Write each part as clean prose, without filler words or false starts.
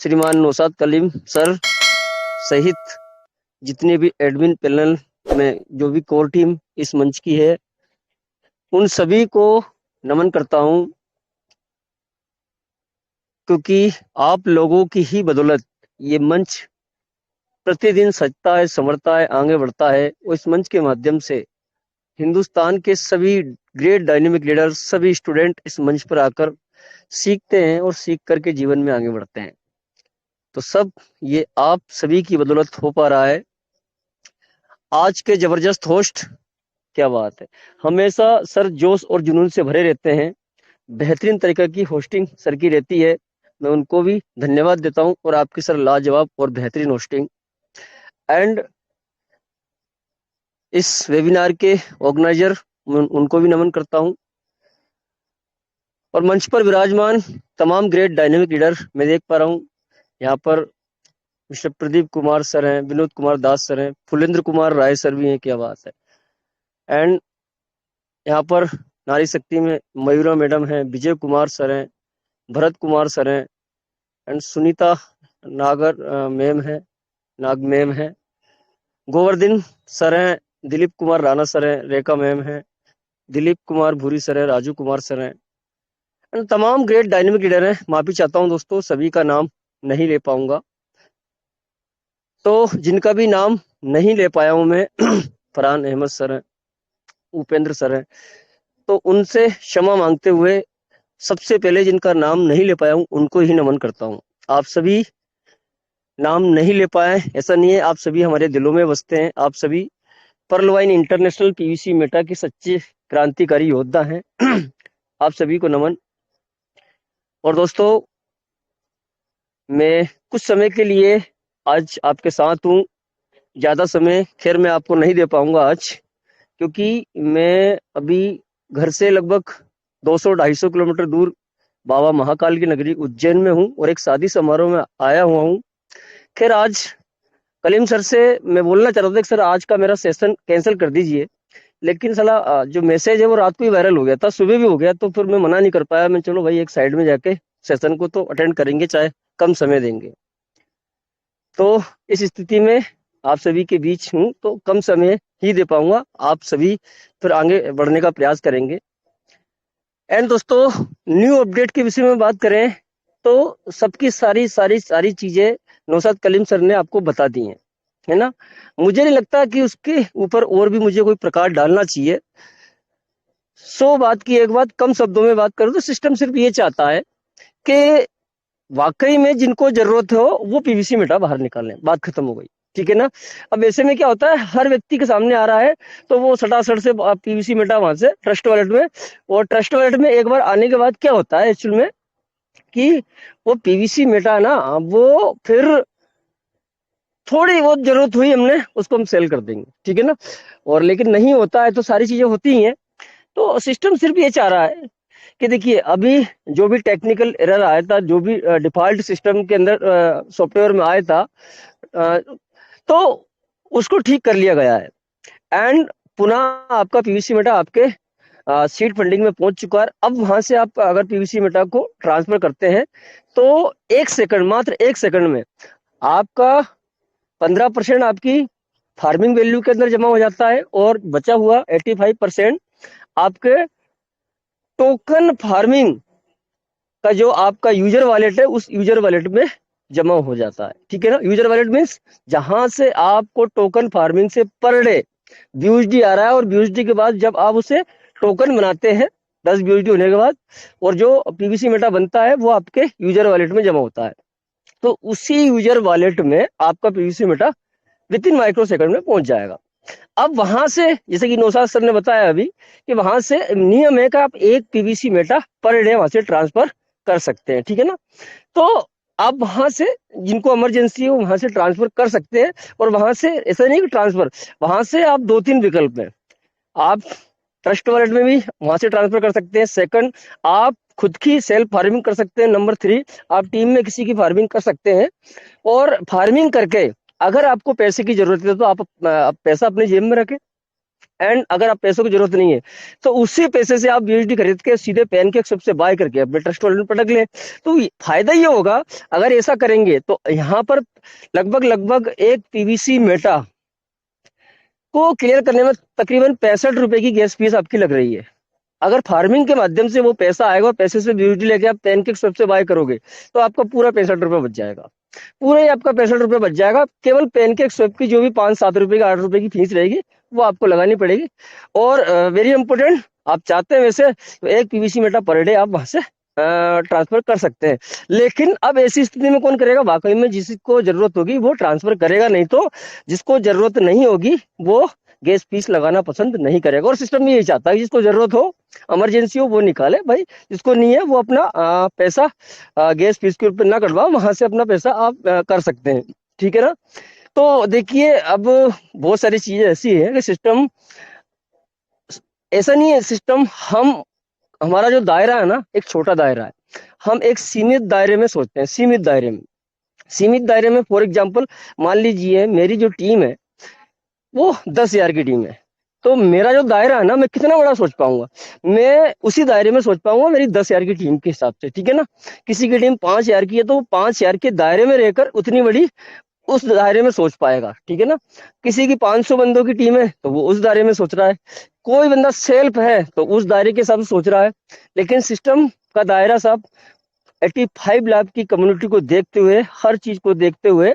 श्रीमान नौशाद कलीम सर सहित जितने भी एडमिन पैनल में जो भी कोर टीम इस मंच की है, उन सभी को नमन करता हूं, क्योंकि आप लोगों की ही बदौलत ये मंच प्रतिदिन सजता है, संवरता है, आगे बढ़ता है। और इस मंच के माध्यम से हिंदुस्तान के सभी ग्रेट डायनेमिक लीडर, सभी स्टूडेंट इस मंच पर आकर सीखते हैं और सीख करके जीवन में आगे बढ़ते हैं। तो सब ये आप सभी की बदौलत हो पा रहा है। आज के जबरदस्त होस्ट, क्या बात है, हमेशा सर जोश और जुनून से भरे रहते हैं। बेहतरीन तरीके की होस्टिंग सर की रहती है, मैं उनको भी धन्यवाद देता हूं। और आपकी सर लाजवाब और बेहतरीन होस्टिंग। एंड इस वेबिनार के ऑर्गेनाइजर, उनको भी नमन करता हूं। और मंच पर विराजमान तमाम ग्रेट डायनेमिक लीडर मैं देख पा रहा हूं। यहाँ पर मिस्टर प्रदीप कुमार सर हैं, विनोद कुमार दास सर हैं, फुलेंद्र कुमार राय सर भी हैं, क्या बात है। एंड यहाँ पर नारी शक्ति में मयूरा मैडम हैं, विजय कुमार सर हैं, भरत कुमार सर हैं, एंड सुनीता नागर मैम है, नाग मैम है, गोवर्धन सर हैं, दिलीप कुमार राणा सर हैं, रेखा मैम है, दिलीप कुमार भूरी सर है, राजू कुमार सर हैं, एंड तमाम ग्रेट डायनेमिक लीडर हैं। माफी चाहता हूं दोस्तों, सभी का नाम नहीं ले पाऊंगा। तो जिनका भी नाम नहीं ले पाया हूं मैं, फरहान अहमद सर हैं, उपेंद्र सर हैं, तो उनसे क्षमा मांगते हुए सबसे पहले जिनका नाम नहीं ले पाया हूं उनको ही नमन करता हूं। आप सभी नाम नहीं ले पाए ऐसा नहीं है, आप सभी हमारे दिलों में बसते हैं। आप सभी pearl wine international PVC meta के सच्चे क्रांतिकारी योद्धा हैं। आप सभी को नमन। और दोस्तों, मैं कुछ समय के लिए आज आपके साथ हूं। ज्यादा समय खैर मैं आपको नहीं दे पाऊंगा आज, क्योंकि मैं अभी घर से लगभग 200-250 किलोमीटर दूर बाबा महाकाल की नगरी उज्जैन में हूं और एक शादी समारोह में आया हुआ हूं। खैर आज कलीम सर से मैं बोलना चाह रहा था कि सर आज का मेरा सेशन कैंसिल कर दीजिए, लेकिन साला जो मैसेज है वो रात को ही वायरल हो गया था, सुबह भी हो गया, तो फिर मैं मना नहीं कर पाया। मैं चलो भाई एक साइड में जाके सेशन को तो अटेंड करेंगे, चाहे कम समय देंगे। तो इस स्थिति में आप सभी के बीच हूं तो कम समय ही दे पाऊंगा, आप सभी फिर आगे बढ़ने का प्रयास करेंगे। एंड दोस्तों, न्यू अपडेट के विषय में बात करें तो सबकी सारी सारी सारी चीजें नौशाद कलीम सर ने आपको बता दी हैं, है ना। मुझे नहीं लगता कि उसके ऊपर और भी मुझे कोई प्रकाश डालना चाहिए। 100 बात की एक बात, कम शब्दों में बात करूं तो सिस्टम सिर्फ ये चाहता है कि वाकई में जिनको जरूरत हो वो पीवीसी मेटा बाहर निकालें, बात खत्म हो गई, ठीक है ना। अब ऐसे में क्या होता है, हर व्यक्ति के सामने आ रहा है तो वो सटासट से पीवीसी मेटा वहां से ट्रस्ट वॉलेट में, और ट्रस्ट वॉलेट में एक बार आने के बाद क्या होता है एक्चुअल में कि वो पीवीसी मेटा ना, वो फिर थोड़ी बहुत जरूरत हुई हमने उसको हम सेल कर देंगे, ठीक है ना। और लेकिन नहीं होता है तो सारी चीजें होती ही हैं। तो सिस्टम सिर्फ ये चाह रहा है कि देखिए अभी जो भी टेक्निकल एरर आया था, जो भी डिफॉल्ट सिस्टम के अंदर सॉफ्टवेयर में आया था, तो उसको ठीक कर लिया गया है। एंड पुनः आपका पीवीसी मेटा आपके सीड फंडिंग में पहुंच चुका है। अब वहां से आप अगर पीवीसी मेटा को ट्रांसफर करते हैं तो 1 सेकंड, मात्र 1 सेकंड में आपका 15% आपकी फार्मिंग वैल्यू के अंदर जमा हो जाता है और बचा हुआ 85% आपके टोकन फार्मिंग का जो आपका यूजर वॉलेट है उस यूजर वॉलेट में जमा हो जाता है, ठीक है ना। यूजर वॉलेट मीन्स जहां से आपको टोकन फार्मिंग से पर डे बीयूएसडी आ रहा है, और बीयूएसडी के बाद जब आप उसे टोकन बनाते हैं 10 बीयूएसडी होने के बाद, और जो पीवीसी मेटा बनता है वो आपके यूजर वॉलेट में जमा होता है। तो उसी यूजर वॉलेट में आपका PVC Meta with in micro second में पहुंच जाएगा। अब वहां से, जैसे कि नौशाद सर ने बताया अभी, कि वहां से नियम है कि आप 1 पीवीसी मेटा पर डे वहां से ट्रांसफर कर सकते हैं, ठीक है ना। तो आप वहां से जिनको इमरजेंसी हो वहां से ट्रांसफर कर सकते हैं। और वहां से ऐसा नहीं कि ट्रांसफर, वहां से आप 2-3 विकल्प हैं। आप ट्रस्ट वॉलेट में भी वहां से ट्रांसफर कर सकते हैं। सेकंड, आप खुद की सेल्फ फार्मिंग कर सकते हैं। नंबर 3, आप टीम में किसी की फार्मिंग कर सकते हैं। और फार्मिंग करके अगर आपको पैसे की जरूरत है तो आप पैसा अपने जेब में रखें, एंड अगर आप पैसों की जरूरत नहीं है तो उसी पैसे से आप यूएसडी खरीद के सीधे पैनकेक स्वैप से बाय करके अपने ट्रस्ट वॉलेट में पटक लें। तो फायदा ये होगा अगर ऐसा करेंगे तो यहाँ पर लगभग लगभग एक पीवीसी मेटा को क्लियर करने में तकरीबन 65 रुपए की गैस फीस आपकी लग रही है। अगर फार्मिंग के माध्यम से वो पैसा आएगा और पैसे से यूएसडी लेके आप पैनकेक स्वैप से बाय करोगे तो आपका पूरा 65 रुपए बच जाएगा। पूरा ही आपका 65 रुपए बच जाएगा। केवल पैनकेक स्वैप की जो भी 5-7 रुपए की 8 रुपए की फीस रहेगी वो आपको लगानी पड़ेगी। और वेरी इंपॉर्टेंट, आप चाहते हैं वैसे तो एक पीवीसी मेटा पर डे आप वहां से ट्रांसफर कर सकते हैं। लेकिन अब ऐसी स्थिति में कौन करेगा? वाकई में जिसको जरूरत होगी वो ट्रांसफर करेगा, नहीं तो जिसको जरूरत नहीं होगी वो गैस फीस लगाना पसंद नहीं करेगा। और सिस्टम यही चाहता है जिसको जरूरत हो, इमरजेंसी हो, वो निकाले भाई। जिसको नहीं है वो अपना पैसा गैस फीस के ऊपर ना कटवाओ, वहां से अपना पैसा आप कर सकते हैं। ठीक है ना? तो देखिए अब बहुत सारी चीजें ऐसी है कि सिस्टम ऐसा नहीं है। सिस्टम हमारा जो दायरा है ना, एक छोटा दायरा है। हम एक सीमित दायरे में सोचते हैं, सीमित दायरे में। फॉर एग्जाम्पल मान लीजिए मेरी जो टीम है वो 10,000 की टीम है, तो मेरा जो दायरा है ना, मैं कितना बड़ा सोच पाऊंगा? मैं उसी दायरे में सोच पाऊंगा मेरी 10,000 की टीम के हिसाब से। ठीक है ना? किसी की टीम 5,000 की है तो 5,000 के दायरे में रहकर उतनी बड़ी उस दायरे में सोच पाएगा। ठीक है ना? किसी की 500 बंदों की टीम है तो वो उस दायरे में सोच रहा है। कोई बंदा सेल्फ है तो उस दायरे के हिसाब से सोच रहा है। लेकिन सिस्टम का दायरा साहब 85 लाख की कम्युनिटी को देखते हुए, हर चीज को देखते हुए,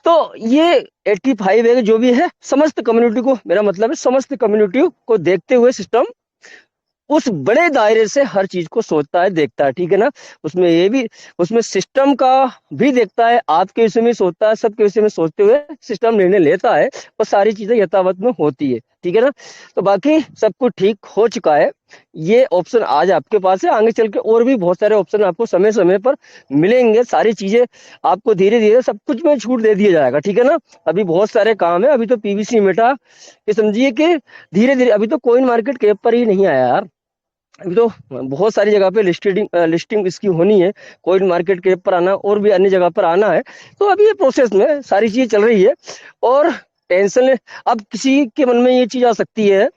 तो ये 85 है जो भी है, समस्त कम्युनिटी को, मेरा मतलब है समस्त कम्युनिटी को देखते हुए सिस्टम उस बड़े दायरे से हर चीज को सोचता है, देखता है। ठीक है ना? उसमें ये भी, उसमें सिस्टम का भी देखता है, आपके विषय में सोचता है, सबके विषय में सोचते हुए सिस्टम निर्णय लेता है और सारी चीजें यथावत में होती है। ठीक है ना? तो बाकी सब कुछ ठीक हो चुका है। ये ऑप्शन आज आपके पास है, आगे चल के और भी बहुत सारे ऑप्शन आपको समय समय पर मिलेंगे। सारी चीजें आपको धीरे धीरे सब कुछ में छूट दे दिया जाएगा। ठीक है ना? अभी बहुत सारे काम है। अभी तो पीवीसी मेटा ये समझिए कि धीरे धीरे, अभी तो कोइन मार्केट कैप पर ही नहीं आया यार। अभी तो बहुत सारी जगह पे लिस्टिंग इसकी होनी है, कोइन मार्केट कैप पर आना और भी अन्य जगह पर आना है। तो अभी ये प्रोसेस में सारी चीजें चल रही है। और टेंशन, अब किसी के मन में ये चीज आ सकती है,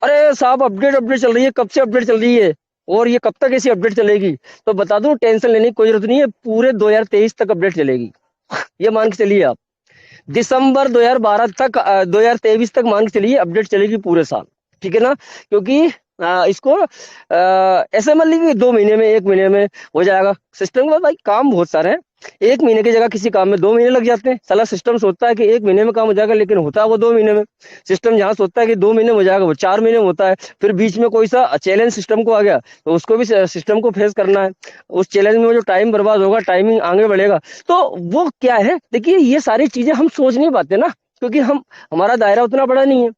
अरे साहब अपडेट चल रही है, कब से अपडेट चल रही है और ये कब तक ऐसी अपडेट चलेगी? तो बता दूं, टेंशन लेने की कोई जरूरत नहीं है, पूरे 2023 तक अपडेट चलेगी। ये मान के चलिए आप, दिसंबर 2012 तक 2023 तक मान के चलिए अपडेट चलेगी पूरे साल। ठीक है ना? क्योंकि इसको ऐसे मान लीजिए 2 महीने में, 1 महीने में हो जाएगा। सिस्टम में भाई काम बहुत सारे हैं, 1 महीने की जगह किसी काम में 2 महीने लग जाते हैं। साला सिस्टम सोचता है कि 1 महीने में काम हो जाएगा, लेकिन होता है वो 2 महीने में। सिस्टम जहाँ सोचता है कि 2 महीने में हो जाएगा, वो 4 महीने में होता है। फिर बीच में कोई सा चैलेंज सिस्टम को आ गया तो उसको भी सिस्टम को फेस करना है। उस चैलेंज में जो टाइम बर्बाद होगा, टाइमिंग आगे बढ़ेगा, तो वो क्या है? देखिए ये सारी चीजें हम सोच नहीं पाते ना, क्योंकि हमारा दायरा उतना बड़ा नहीं है।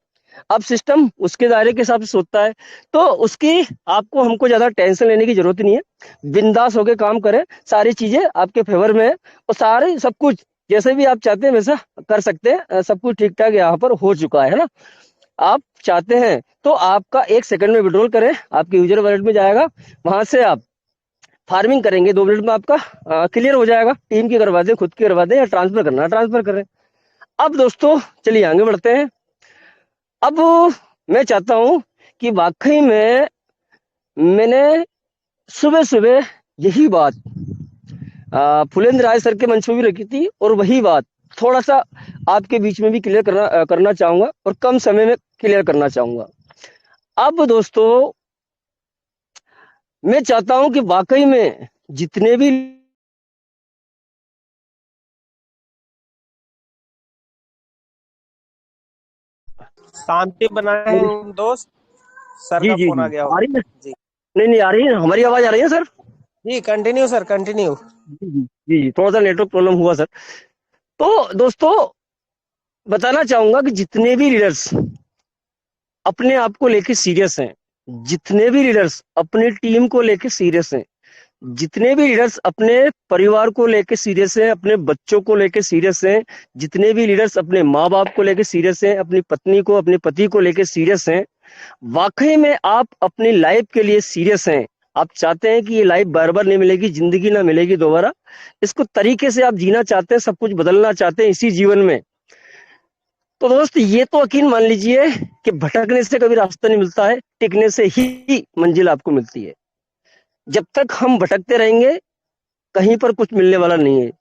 अब सिस्टम उसके दायरे के हिसाब से सोचता है, तो उसकी आपको हमको ज्यादा टेंशन लेने की जरूरत नहीं है। बिंदास होके काम करें, सारी चीजें आपके फेवर में है और सारे सब कुछ जैसे भी आप चाहते हैं वैसा कर सकते हैं। सब कुछ ठीक ठाक यहाँ पर हो चुका है ना? आप चाहते हैं तो आपका 1 सेकंड में विड्रॉल करें, आपके यूजर वॉलेट में जाएगा, वहां से आप फार्मिंग करेंगे, 2 मिनट में आपका क्लियर हो जाएगा। टीम की करवा दें, खुद की करवा दें, या ट्रांसफर करना ट्रांसफर करें। अब दोस्तों चलिए आगे बढ़ते हैं। अब मैं चाहता हूं कि वाकई में मैंने सुबह सुबह यही बात फुलेंद्र राय सर के मंच पे भी रखी थी, और वही बात थोड़ा सा आपके बीच में भी क्लियर करना चाहूंगा, और कम समय में क्लियर करना चाहूंगा। अब दोस्तों मैं चाहता हूं कि वाकई में जितने भी शांति बनाए हैं दोस्त। सर जी का जी फोन जी आ गया आ होगा। रही है? जी नहीं नहीं आ रही है, हमारी आवाज आ रही है सर? जी कंटिन्यू सर, कंटिन्यू। जी जी जी जी, थोड़ा सा नेटवर्क प्रॉब्लम हुआ सर। तो दोस्तों बताना चाहूंगा कि जितने भी लीडर्स अपने आप को लेके सीरियस हैं, जितने भी लीडर्स अपनी टीम को लेके सीरियस हैं, जितने भी लीडर्स अपने परिवार को लेके सीरियस हैं, अपने बच्चों को लेके सीरियस हैं, जितने भी लीडर्स अपने माँ बाप को लेके सीरियस हैं, अपनी पत्नी को, अपने पति को लेके सीरियस हैं, वाकई में आप अपनी लाइफ के लिए सीरियस हैं, आप चाहते हैं कि ये लाइफ बार बार नहीं मिलेगी, जिंदगी ना मिलेगी दोबारा, इसको तरीके से आप जीना चाहते हैं, सब कुछ बदलना चाहते हैं इसी जीवन में, तो दोस्त ये तो यकीन मान लीजिए कि भटकने से कभी रास्ता नहीं मिलता है, टिकने से ही मंजिल आपको मिलती है। जब तक हम भटकते रहेंगे, कहीं पर कुछ मिलने वाला नहीं है।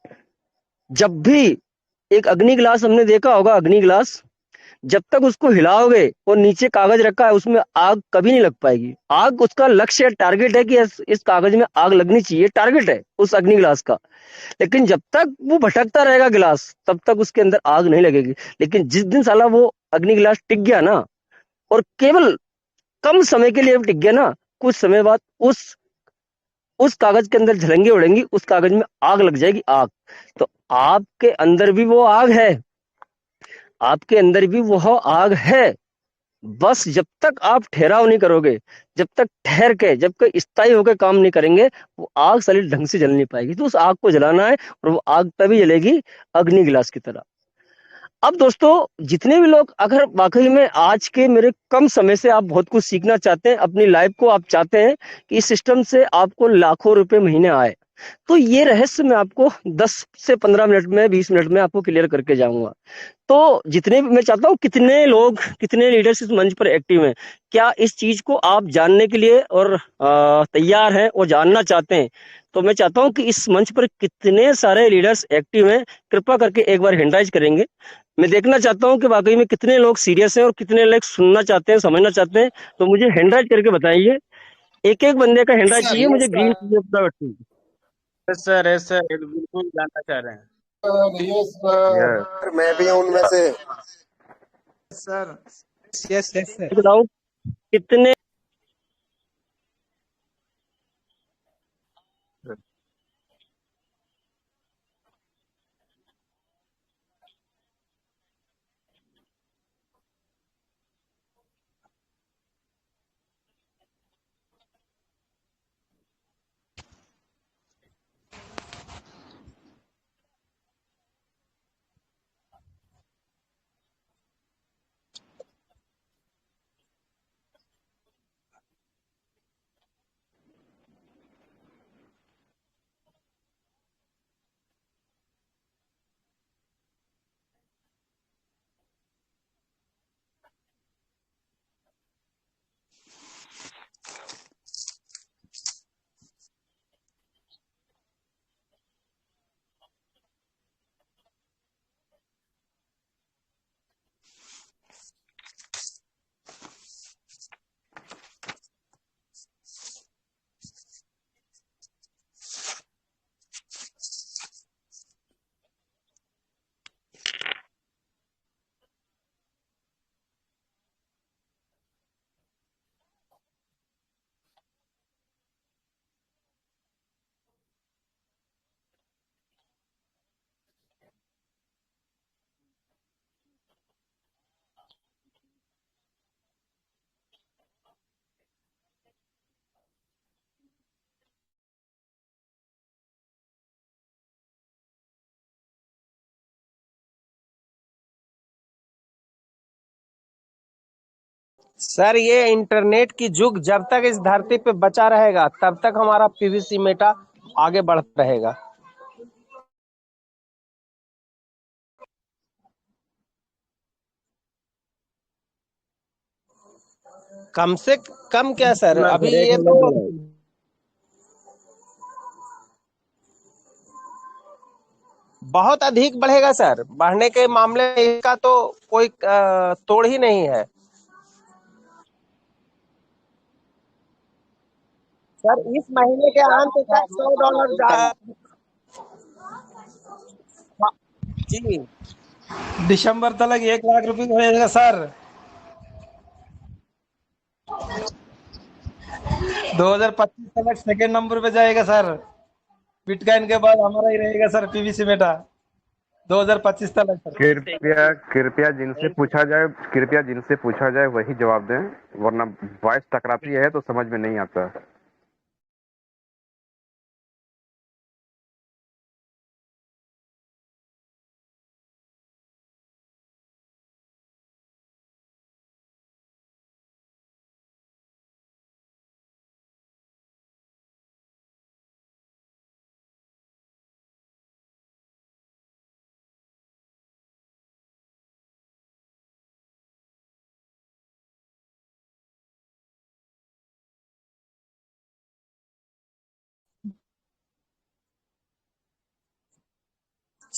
जब भी एक अग्नि ग्लास हमने देखा होगा, अग्नि ग्लास, जब तक उसको हिलाओगे और नीचे कागज रखा है उसमें आग कभी नहीं लग पाएगी। आग उसका लक्ष्य है, टारगेट है कि इस कागज में आग लगनी चाहिए, टारगेट है उस अग्नि ग्लास का। लेकिन जब तक वो भटकता रहेगा गिलास, तब तक उसके अंदर आग नहीं लगेगी। लेकिन जिस दिन साला वो अग्नि गिलास टिक गया ना, और केवल कम समय के लिए भी टिक गया ना, कुछ समय बाद उस कागज के अंदर झलंगे उड़ेंगी, उस कागज में आग लग जाएगी, आग। तो आपके अंदर भी वो आग है, आपके अंदर भी वह आग है। बस जब तक आप ठहराव नहीं करोगे, जब तक ठहर के, जब तक स्थायी होकर काम नहीं करेंगे, वो आग साली ढंग से जल नहीं पाएगी। तो उस आग को जलाना है, और वो आग तभी जलेगी अग्नि गिलास की तरह। अब दोस्तों, जितने भी लोग अगर वाकई में आज के मेरे कम समय से आप बहुत कुछ सीखना चाहते हैं, अपनी लाइफ को आप चाहते हैं कि इस सिस्टम से आपको लाखों रुपए महीने आए, तो ये रहस्य मैं आपको 10 से 15 मिनट में, 20 मिनट में आपको क्लियर करके जाऊंगा। तो जितने भी मैं चाहता हूँ, कितने लोग, कितने लीडर्स इस मंच पर एक्टिव हैं, क्या इस चीज को आप जानने के लिए और तैयार हैं और जानना चाहते हैं? तो मैं चाहता हूँ कि इस मंच पर कितने सारे लीडर्स एक्टिव हैं, कृपा करके एक बार हैंड राइज करेंगे। मैं देखना चाहता हूँ कि वाकई में कितने लोग सीरियस हैं और कितने लोग सुनना चाहते हैं, समझना चाहते हैं। तो मुझे हैंड राइज करके बताइए, एक एक बंदे का हैंड राइज सर चाहिए यस मुझे, ग्रीन सर, चाहिए। यस सर, यस सर, बिल्कुल जानना चाह रहे हैं। यस सर, मैं भी हूँ उनमें से। Sir, yes yes sir. बताओ कितने। सर, ये इंटरनेट की युग जब तक इस धरती पे बचा रहेगा, तब तक हमारा पीवीसी मेटा आगे बढ़ता रहेगा। कम से कम क्या सर, अपना अभी घर एक ये मिनट तो बनाओ। बहुत अधिक बढ़ेगा सर। बढ़ने के मामले में इसका तो कोई तोड़ ही नहीं है। सर, इस महीने के अंत तक $100 जी। दिसंबर तक 1 लाख रुपए हो जाएगा सर। 2025 तक सेकेंड नंबर पे जाएगा सर। बिटकॉइन के बाद हमारा ही रहेगा सर पीवीसी मेटा 2025 तक सर। कृपया कृपया जिनसे पूछा जाए, कृपया जिनसे पूछा जाए वही जवाब दें, वरना वॉइस टकराती है तो समझ में नहीं आता।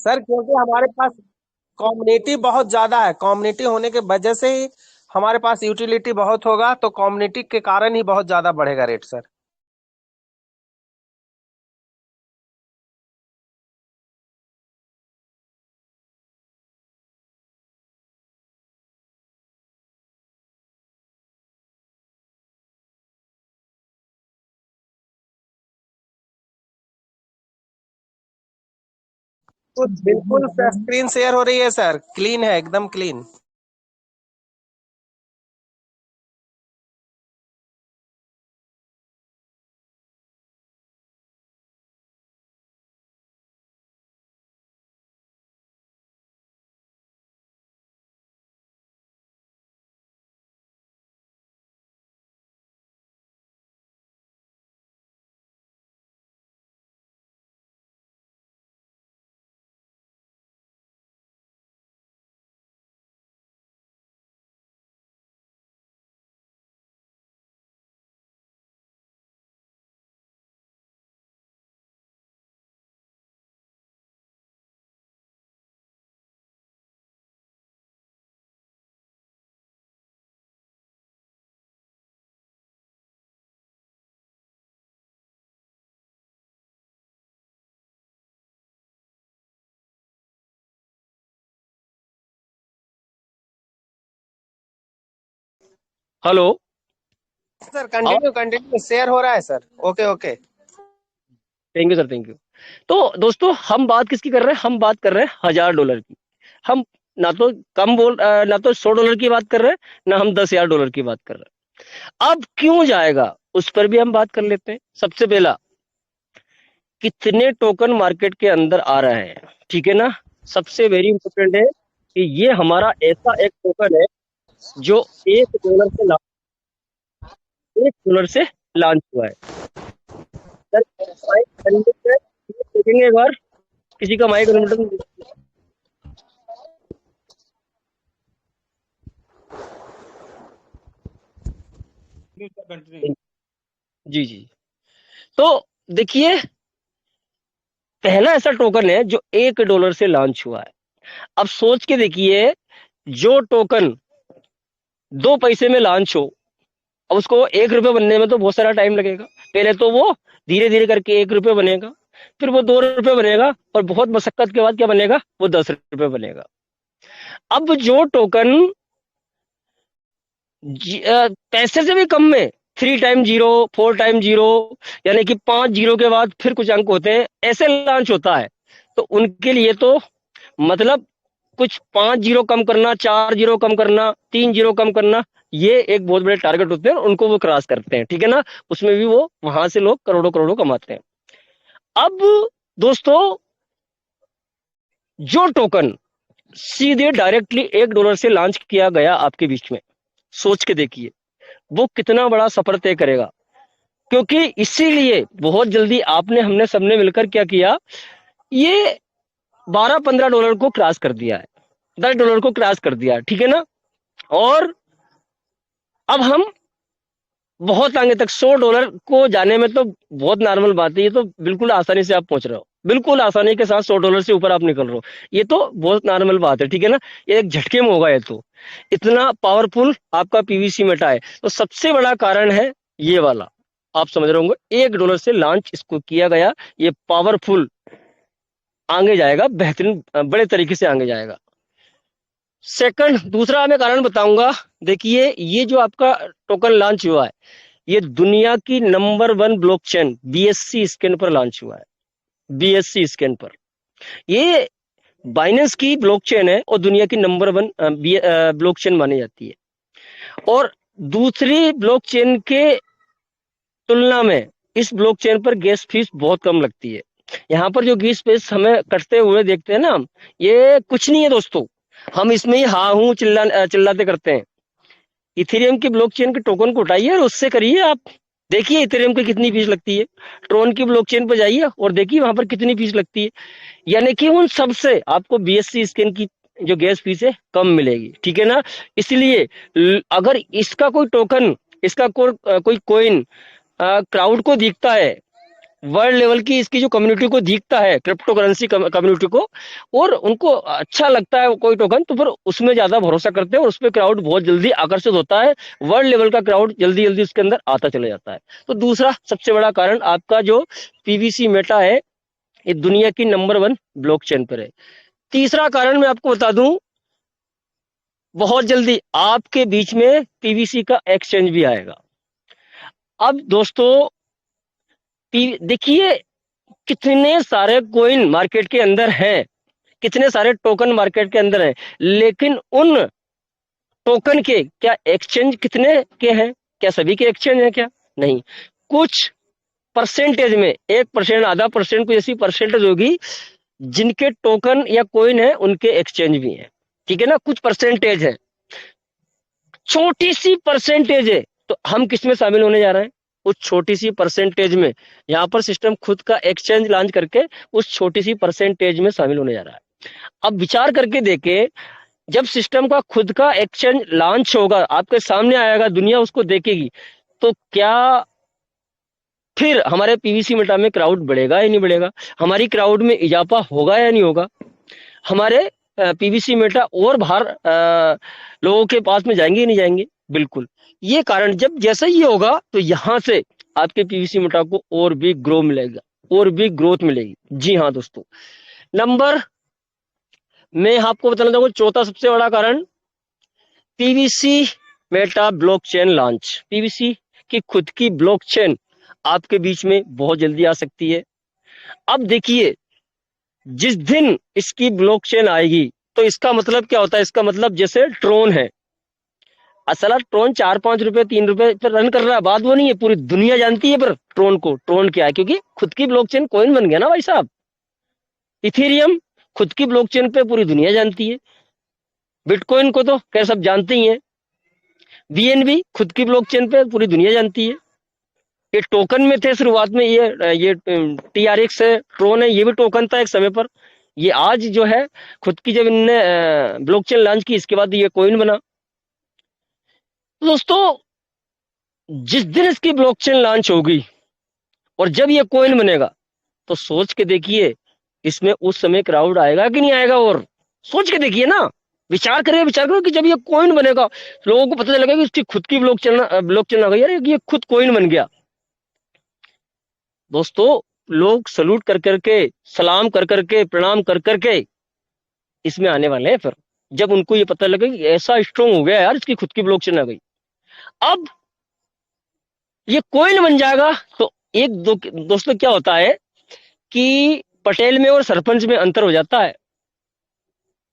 सर क्योंकि हमारे पास कम्युनिटी बहुत ज्यादा है, कम्युनिटी होने के वजह से ही हमारे पास यूटिलिटी बहुत होगा, तो कम्युनिटी के कारण ही बहुत ज्यादा बढ़ेगा रेट सर। तो बिल्कुल स्क्रीन शेयर हो रही है सर, क्लीन है, एकदम clean. Hello. Sir continue continue, share हो रहा है sir. Okay okay. Thank you sir, thank you. तो दोस्तों हम बात किसकी कर रहे हैं? हम बात कर रहे हैं $1000 की। हम ना तो ना तो $100 की बात कर रहे हैं, ना हम $10,000 की बात कर रहे हैं। अब क्यों जाएगा उस पर भी हम बात कर लेते हैं। सबसे पहला, कितने टोकन मार्केट के अंदर आ रहे हैं, ठीक है ना। सबसे वेरी इंपॉर्टेंट है कि ये हमारा ऐसा एक टोकन है जो $1 से लॉन्च हुआ है सर। माइक अनलिमिटेड देखेंगे एक बार, किसी का माइक अनलिमिटेड। जी जी। तो देखिए, पहला ऐसा टोकन है जो $1 से लॉन्च हुआ है। अब सोच के देखिए, जो टोकन 2 पैसे में लॉन्च हो, अब उसको $1 बनने में तो बहुत सारा टाइम लगेगा। पहले तो वो धीरे धीरे करके $1 बनेगा, फिर वो $2 बनेगा, और बहुत मशक्कत के बाद क्या बनेगा, वो $10 बनेगा। अब जो टोकन पैसे से भी कम में 3 टाइम 0, 4 टाइम 0, यानी कि 5 जीरो के बाद फिर कुछ अंक होते हैं, ऐसे लॉन्च होता है, तो उनके लिए तो मतलब कुछ 5 जीरो कम करना, 4 जीरो कम करना, 3 जीरो कम करना, ये एक बहुत बड़े टारगेट होते हैं, उनको वो क्रॉस करते हैं, ठीक है ना। उसमें भी वो वहां से लोग करोड़ों करोड़ों कमाते हैं। अब दोस्तों, जो टोकन सीधे डायरेक्टली $1 से लॉन्च किया गया आपके बीच में, सोच के देखिए वो कितना बड़ा सफर तय करेगा। क्योंकि इसीलिए बहुत जल्दी आपने हमने सबने मिलकर क्या किया, ये $12-15 को क्रॉस कर दिया है, $10 को क्रॉस कर दिया है, ठीक है ना। और अब हम बहुत आगे तक $100 को जाने में तो बहुत नॉर्मल बात है, ये तो बिल्कुल आसानी से आप पहुंच रहे हो, बिल्कुल आसानी के साथ $100 से ऊपर आप निकल रहे हो, ये तो बहुत नॉर्मल बात है, ठीक है ना। ये एक झटके में होगा, ये तो इतना पावरफुल आपका पीवीसी मेटा है। तो सबसे बड़ा कारण है ये वाला, आप समझ रहे होंगे, $1 से लॉन्च इसको किया गया, ये पावरफुल आगे जाएगा, बेहतरीन बड़े तरीके से आगे जाएगा। सेकंड, दूसरा मैं कारण बताऊंगा। देखिए, ये जो आपका टोकन लॉन्च हुआ है, ये दुनिया की नंबर 1 ब्लॉकचेन BSC स्कैन पर लॉन्च हुआ है। BSC स्कैन पर ये बाइनेंस की ब्लॉकचेन है और दुनिया की नंबर 1 ब्लॉकचेन मानी जाती है। और दूसरी ब्लॉकचेन के तुलना में इस ब्लॉकचेन पर गैस फीस बहुत कम लगती है। यहाँ पर जो गैस फीस हमें कटते हुए देखते हैं ना हम, ये कुछ नहीं है दोस्तों, हम इसमें ही हा हूं चिल्लाते करते हैं। इथेरियम की ब्लॉकचेन के टोकन को उठाइए और उससे करिए आप, देखिए इथेरियम की कितनी फीस लगती है। ट्रोन की ब्लॉकचेन पर जाइए और देखिए वहां पर कितनी फीस लगती है। यानी कि उन सबसे आपको BSC स्कैन की जो गैस फीस है कम मिलेगी, ठीक है ना। इसलिए अगर इसका कोई टोकन, इसका कोई कोइन क्राउड को दिखता है वर्ल्ड लेवल की इसकी जो कम्युनिटी को दिखता है, क्रिप्टो करेंसी कम्युनिटी को, और उनको अच्छा लगता है कोई टोकन, तो फिर उसमें ज्यादा भरोसा करते हैं और उस पर क्राउड बहुत जल्दी आकर्षित होता है, वर्ल्ड लेवल का क्राउड जल्दी जल्दी उसके अंदर आता चला जाता है। तो दूसरा सबसे बड़ा कारण आपका जो पीवीसी मेटा है, ये दुनिया की नंबर 1 ब्लॉकचेन पर है। तीसरा कारण मैं आपको बता दूं, बहुत जल्दी आपके बीच में पीवीसी का एक्सचेंज भी आएगा। अब दोस्तों देखिए कितने सारे कॉइन मार्केट के अंदर हैं, कितने सारे टोकन मार्केट के अंदर हैं, लेकिन उन टोकन के क्या एक्सचेंज कितने के हैं? क्या सभी के एक्सचेंज हैं? क्या नहीं, कुछ परसेंटेज में 1%, आधा परसेंट, कोई ऐसी परसेंटेज होगी जिनके टोकन या कॉइन है उनके एक्सचेंज भी हैं, ठीक है ना, कुछ परसेंटेज है, छोटी सी परसेंटेज है। तो हम किस में शामिल होने जा रहे हैं? उस छोटी सी परसेंटेज में। यहाँ पर सिस्टम खुद का एक्सचेंज लॉन्च करके उस छोटी सी परसेंटेज में शामिल होने जा रहा है। अब विचार करके देखे, जब सिस्टम का खुद का एक्सचेंज लॉन्च होगा, आपके सामने आएगा, दुनिया उसको देखेगी, तो क्या फिर हमारे पीवीसी मेटा में क्राउड बढ़ेगा या नहीं बढ़ेगा? हमारी क्राउड में इजाफा होगा या नहीं होगा? हमारे पीवीसी मेटा और बाहर लोगों के पास में जाएंगे या नहीं जाएंगे? बिल्कुल। ये कारण जब जैसा ही होगा तो यहाँ से आपके पीवीसी मेटा को और भी ग्रो मिलेगा, और भी ग्रोथ मिलेगी। जी हाँ दोस्तों, मैं आपको बताना चाहूंगा चौथा सबसे बड़ा कारण, PVC Meta blockchain launch. PVC की खुद की ब्लॉकचेन आपके बीच में बहुत जल्दी आ सकती है। अब देखिए, जिस दिन इसकी ब्लॉकचेन आएगी तो इसका मतलब क्या होता है? इसका मतलब जैसे ट्रोन है, असल ट्रोन 4-5 रुपए 3 रुपए पर रन कर रहा है, बात वो नहीं है, पूरी दुनिया जानती है पर ट्रोन को। ट्रोन क्या है? क्योंकि खुद की ब्लॉकचेन कॉइन बन गया ना भाई साहब। इथेरियम खुद की ब्लॉकचेन पे पूरी दुनिया जानती है, बिटकॉइन को तो खैर सब जानते ही हैं, बीएनबी खुद की ब्लॉकचेन पे पूरी दुनिया जानती है। ये टोकन में थे शुरुआत में, ये TRX है, ट्रोन है, ये भी टोकन था एक समय पर। ये आज जो है खुद की जब इनने ब्लॉकचेन लॉन्च की, इसके बाद ये कॉइन बना। तो दोस्तों, जिस दिन इसकी ब्लॉकचेन लॉन्च होगी और जब ये कॉइन बनेगा, तो सोच के देखिए इसमें उस समय क्राउड आएगा कि नहीं आएगा? और सोच के देखिए ना, विचार करो कि जब ये कॉइन बनेगा, लोगों को पता चलेगा कि इसकी खुद की ब्लॉकचेन आ गई, यार ये खुद कॉइन बन गया। दोस्तों, लोग सलूट कर करके, सलाम कर करके, प्रणाम कर करके इसमें आने वाले हैं। फिर जब उनको ये पता लगे कि ऐसा स्ट्रॉन्ग हो गया यार, इसकी खुद की ब्लॉकचेन आ गई, अब ये कॉइन बन जाएगा। तो दोस्तों क्या होता है कि पटेल में और सरपंच में अंतर हो जाता है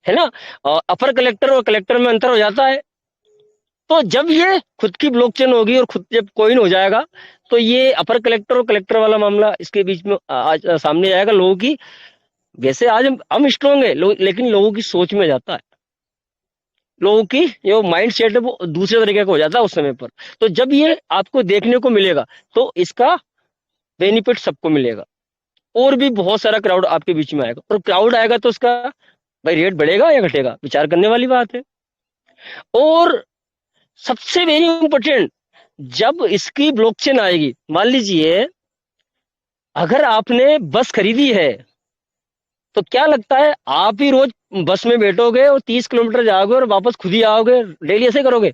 ना, अपर कलेक्टर और कलेक्टर में अंतर हो जाता है। तो जब ये खुद की ब्लॉकचेन होगी और खुद जब कॉइन हो जाएगा, तो ये अपर कलेक्टर और कलेक्टर वाला मामला इसके बीच में आज सामने आएगा। लोगों की, वैसे आज हम स्ट्रॉन्ग है लेकिन लोगों की सोच में जाता है, लोगों की जो माइंड सेट है वो दूसरे तरीके का हो जाता है उस समय पर। तो जब ये आपको देखने को मिलेगा तो इसका बेनिफिट सबको मिलेगा, और भी बहुत सारा क्राउड आपके बीच में आएगा। और क्राउड आएगा तो उसका भाई रेट बढ़ेगा या घटेगा, विचार करने वाली बात है। और सबसे वेरी इंपॉर्टेंट, जब इसकी ब्लॉकचेन आएगी, मान लीजिए अगर आपने बस खरीदी है, तो क्या लगता है आप ही रोज बस में बैठोगे और 30 किलोमीटर जाओगे और वापस खुद ही आओगे? डेली ऐसे करोगे?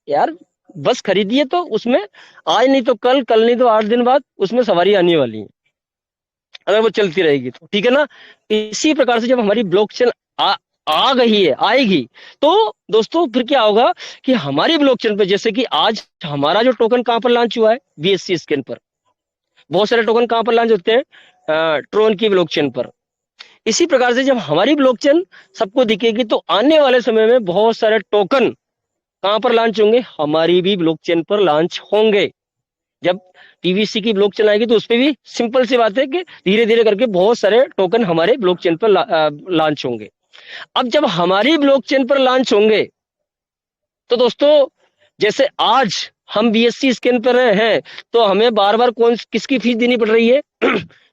यार बस खरीदी है तो उसमें आज नहीं तो कल, कल नहीं तो 8 दिन बाद उसमें सवारी आने वाली है, अगर वो चलती रहेगी तो, ठीक है ना। इसी प्रकार से जब हमारी ब्लॉकचेन आ गई है, आएगी, तो दोस्तों फिर क्या होगा कि हमारी ब्लॉकचेन पे, जैसे कि आज हमारा जो टोकन कहां पर लॉन्च हुआ है, BSC स्कैन पर। बहुत सारे टोकन कहां पर लॉन्च होते हैं? ट्रोन की ब्लॉकचेन पर। इसी प्रकार से जब हमारी ब्लॉकचेन सबको दिखेगी, तो आने वाले समय में बहुत सारे टोकन कहां पर लॉन्च होंगे? हमारी भी ब्लॉकचेन पर लॉन्च होंगे। जब पीवीसी की ब्लॉकचेन आएगी तो उस पर भी सिंपल सी बात है कि धीरे धीरे करके बहुत सारे टोकन हमारे ब्लॉकचेन पर लॉन्च होंगे। अब जब हमारी ब्लॉकचेन पर लॉन्च होंगे, तो दोस्तों जैसे आज हम BSC स्कैन पर हैं, तो हमें बार बार किसकी फीस देनी पड़ रही है?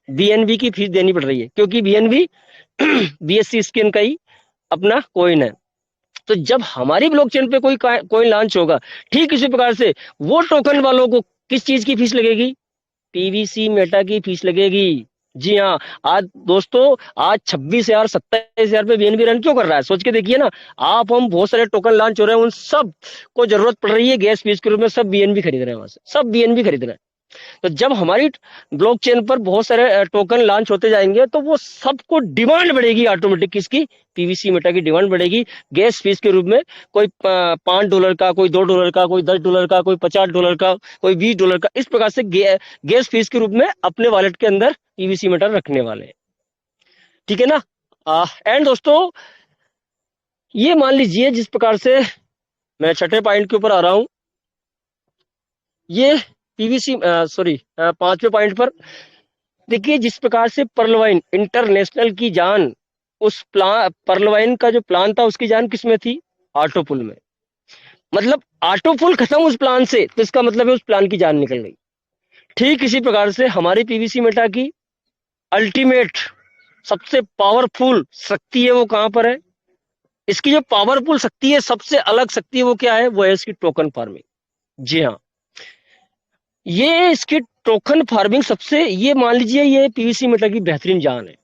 BNB की फीस देनी पड़ रही है, क्योंकि BNB BSC स्कैन का ही अपना कॉइन है। तो जब हमारी ब्लॉकचेन पे कोई कॉइन लॉन्च होगा, ठीक इसी प्रकार से वो टोकन वालों को किस चीज की फीस लगेगी? पीवीसी मेटा की फीस लगेगी। जी हाँ, आज दोस्तों आज 26,000 27,000 पे बीएनबी रन क्यों कर रहा है? सोच के देखिए ना। आप हम बहुत सारे टोकन लॉन्च हो रहे हैं, उन सब को जरूरत पड़ रही है गैस फीस के रूप में, सब बीएनबी खरीद रहे हैं वहां से, सब बीएनबी खरीद रहे हैं। तो जब हमारी ब्लॉकचेन पर बहुत सारे टोकन लॉन्च होते जाएंगे तो वो सबको डिमांड बढ़ेगी ऑटोमेटिक, किसकी? पीवीसी मेटा की डिमांड बढ़ेगी गैस फीस के रूप में। कोई $5 का, कोई $2 का, कोई $10 का, कोई $50 का, कोई $20 का, इस प्रकार से गैस फीस के रूप में अपने वॉलेट के अंदर पीवीसी मेटा रखने वाले हैं। ठीक है ना? एंड दोस्तों ये मान लीजिए जिस प्रकार से मैं छठे पॉइंट के ऊपर आ रहा हूं, ये पीवीसी पांचवें पॉइंट पर देखिए, जिस प्रकार से पर्लवाइन इंटरनेशनल की जान, उस पर्लवाइन का जो प्लान था उसकी जान किसमें थी? ऑटोपुल में। मतलब ऑटोपुल खत्म उस प्लान से, तो इसका मतलब है उस प्लान की जान निकल गई। ठीक इसी प्रकार से हमारी पीवीसी मेटा की अल्टीमेट सबसे पावरफुल शक्ति है, वो कहां पर है? इसकी जो पावरफुल शक्ति है, सबसे अलग शक्ति है, वो क्या है? वो है इसकी टोकन फार्मिंग। जी हाँ, ये इसकी टोकन फार्मिंग सबसे, ये मान लीजिए ये पीवीसी मेटा की बेहतरीन जान है।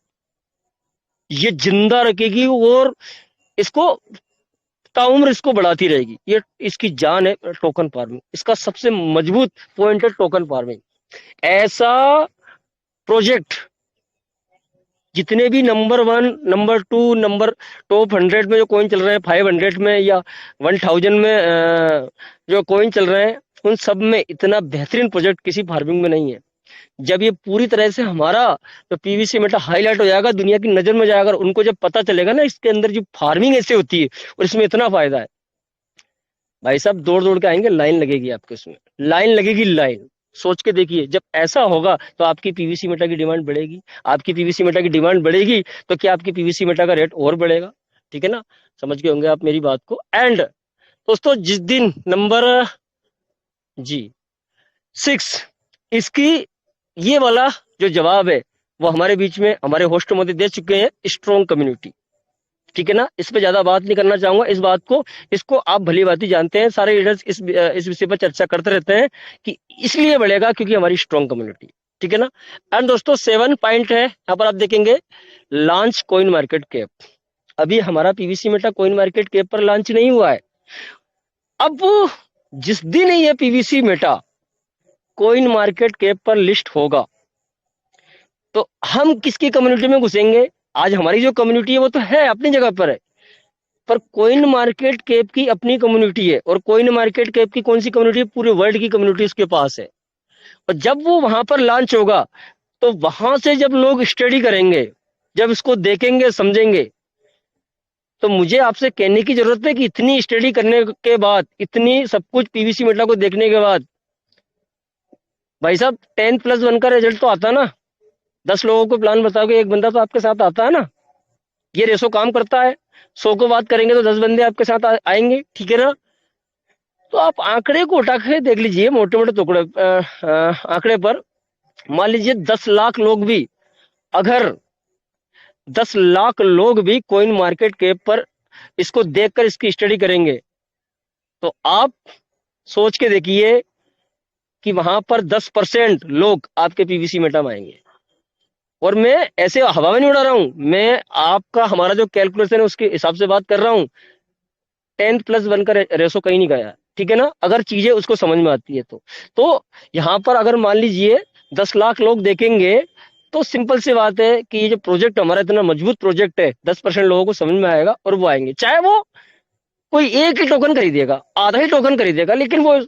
ये जिंदा रखेगी और इसको ताउम्र इसको बढ़ाती रहेगी। ये इसकी जान है टोकन फार्मिंग। इसका सबसे मजबूत पॉइंट है टोकन फार्मिंग। ऐसा प्रोजेक्ट जितने भी नंबर 1, नंबर 2, नंबर टॉप 100 में जो कॉइन चल रहे हैं, 500 में या 1000 में जो कॉइन चल रहे हैं, उन सब में इतना बेहतरीन प्रोजेक्ट किसी फार्मिंग में नहीं है। जब ये पूरी तरह से हमारा जो पीवीसी मेटा हाईलाइट हो जाएगा, दुनिया की नजर में जाएगा, उनको जब पता चलेगा ना इसके अंदर जो फार्मिंग ऐसे होती है और इसमें इतना फायदा है, भाई साहब दौड़ दौड़ के आएंगे, लाइन लगेगी आपके, उसमें लाइन लगेगी, लाइन। सोच के देखिए, जब ऐसा होगा तो आपकी पीवीसी मेटा की डिमांड बढ़ेगी। आपकी पीवीसी मेटा की डिमांड बढ़ेगी तो क्या आपकी पीवीसी मेटा का रेट और बढ़ेगा? ठीक है ना? समझ गए होंगे आप मेरी बात को। एंड दोस्तों जिस दिन नंबर 6, इसकी ये वाला जो जवाब है वो हमारे बीच में हमारे होस्ट मोदी दे चुके हैं, स्ट्रॉन्ग कम्युनिटी। ठीक है ना? इस पे ज्यादा बात नहीं करना चाहूंगा। इस बात को, इसको आप भली बात ही जानते हैं, सारे लीडर्स इस विषय पर चर्चा करते रहते हैं कि इसलिए बढ़ेगा क्योंकि हमारी स्ट्रॉन्ग कम्युनिटी। ठीक है ना? एंड दोस्तों 7 पॉइंट है, यहाँ पर आप देखेंगे लॉन्च कॉइन मार्केट कैप। अभी हमारा PVC Meta coin market cap पर लॉन्च नहीं हुआ है। अब जिस दिन ये PVC Meta coin market cap पर लिस्ट होगा तो हम किसकी कम्युनिटी में घुसेंगे? आज हमारी जो कम्युनिटी है वो तो है, अपनी जगह पर है, पर कॉइन मार्केट कैप की अपनी कम्युनिटी है। और कॉइन मार्केट कैप की कौन सी कम्युनिटी? पूरे वर्ल्ड की कम्युनिटी उसके पास है। और जब वो वहां पर लॉन्च होगा तो वहां से जब लोग स्टडी करेंगे, जब इसको देखेंगे, समझेंगे, तो मुझे आपसे कहने की जरूरत है कि इतनी स्टडी करने के बाद, इतनी सब कुछ पीवीसी मेटा को देखने के बाद, भाई साहब 10+1 का रिजल्ट तो आता ना। 10 लोगों को प्लान बताओगे, एक बंदा तो आपके साथ आता है ना। ये रेशो काम करता है। 100 को बात करेंगे तो 10 बंदे आपके साथ आएंगे। ठीक है ना? तो आप आंकड़े को उठा के देख लीजिए, मोटे मोटे टुकड़े आंकड़े पर मान लीजिए 10 लाख लोग भी, अगर 10 लाख लोग भी कॉइन मार्केट कैप पर इसको देखकर इसकी स्टडी करेंगे तो आप सोच के देखिए कि वहां पर 10% लोग आपके पीवीसी मेटा में आएंगे। और मैं ऐसे हवा में नहीं उड़ा रहा हूं, मैं आपका हमारा जो कैलकुलेशन है उसके हिसाब से बात कर रहा हूं। 10+1 का रेशो कहीं नहीं गया। ठीक है ना? अगर चीजें उसको समझ में आती है तो यहाँ पर अगर मान लीजिए 10 लाख लोग देखेंगे तो सिंपल सी बात है कि ये जो प्रोजेक्ट हमारा इतना मजबूत प्रोजेक्ट है, 10% लोगों को समझ में आएगा और वो आएंगे। चाहे वो कोई एक ही टोकन खरीदेगा, आधा ही टोकन खरीदेगा, लेकिन वो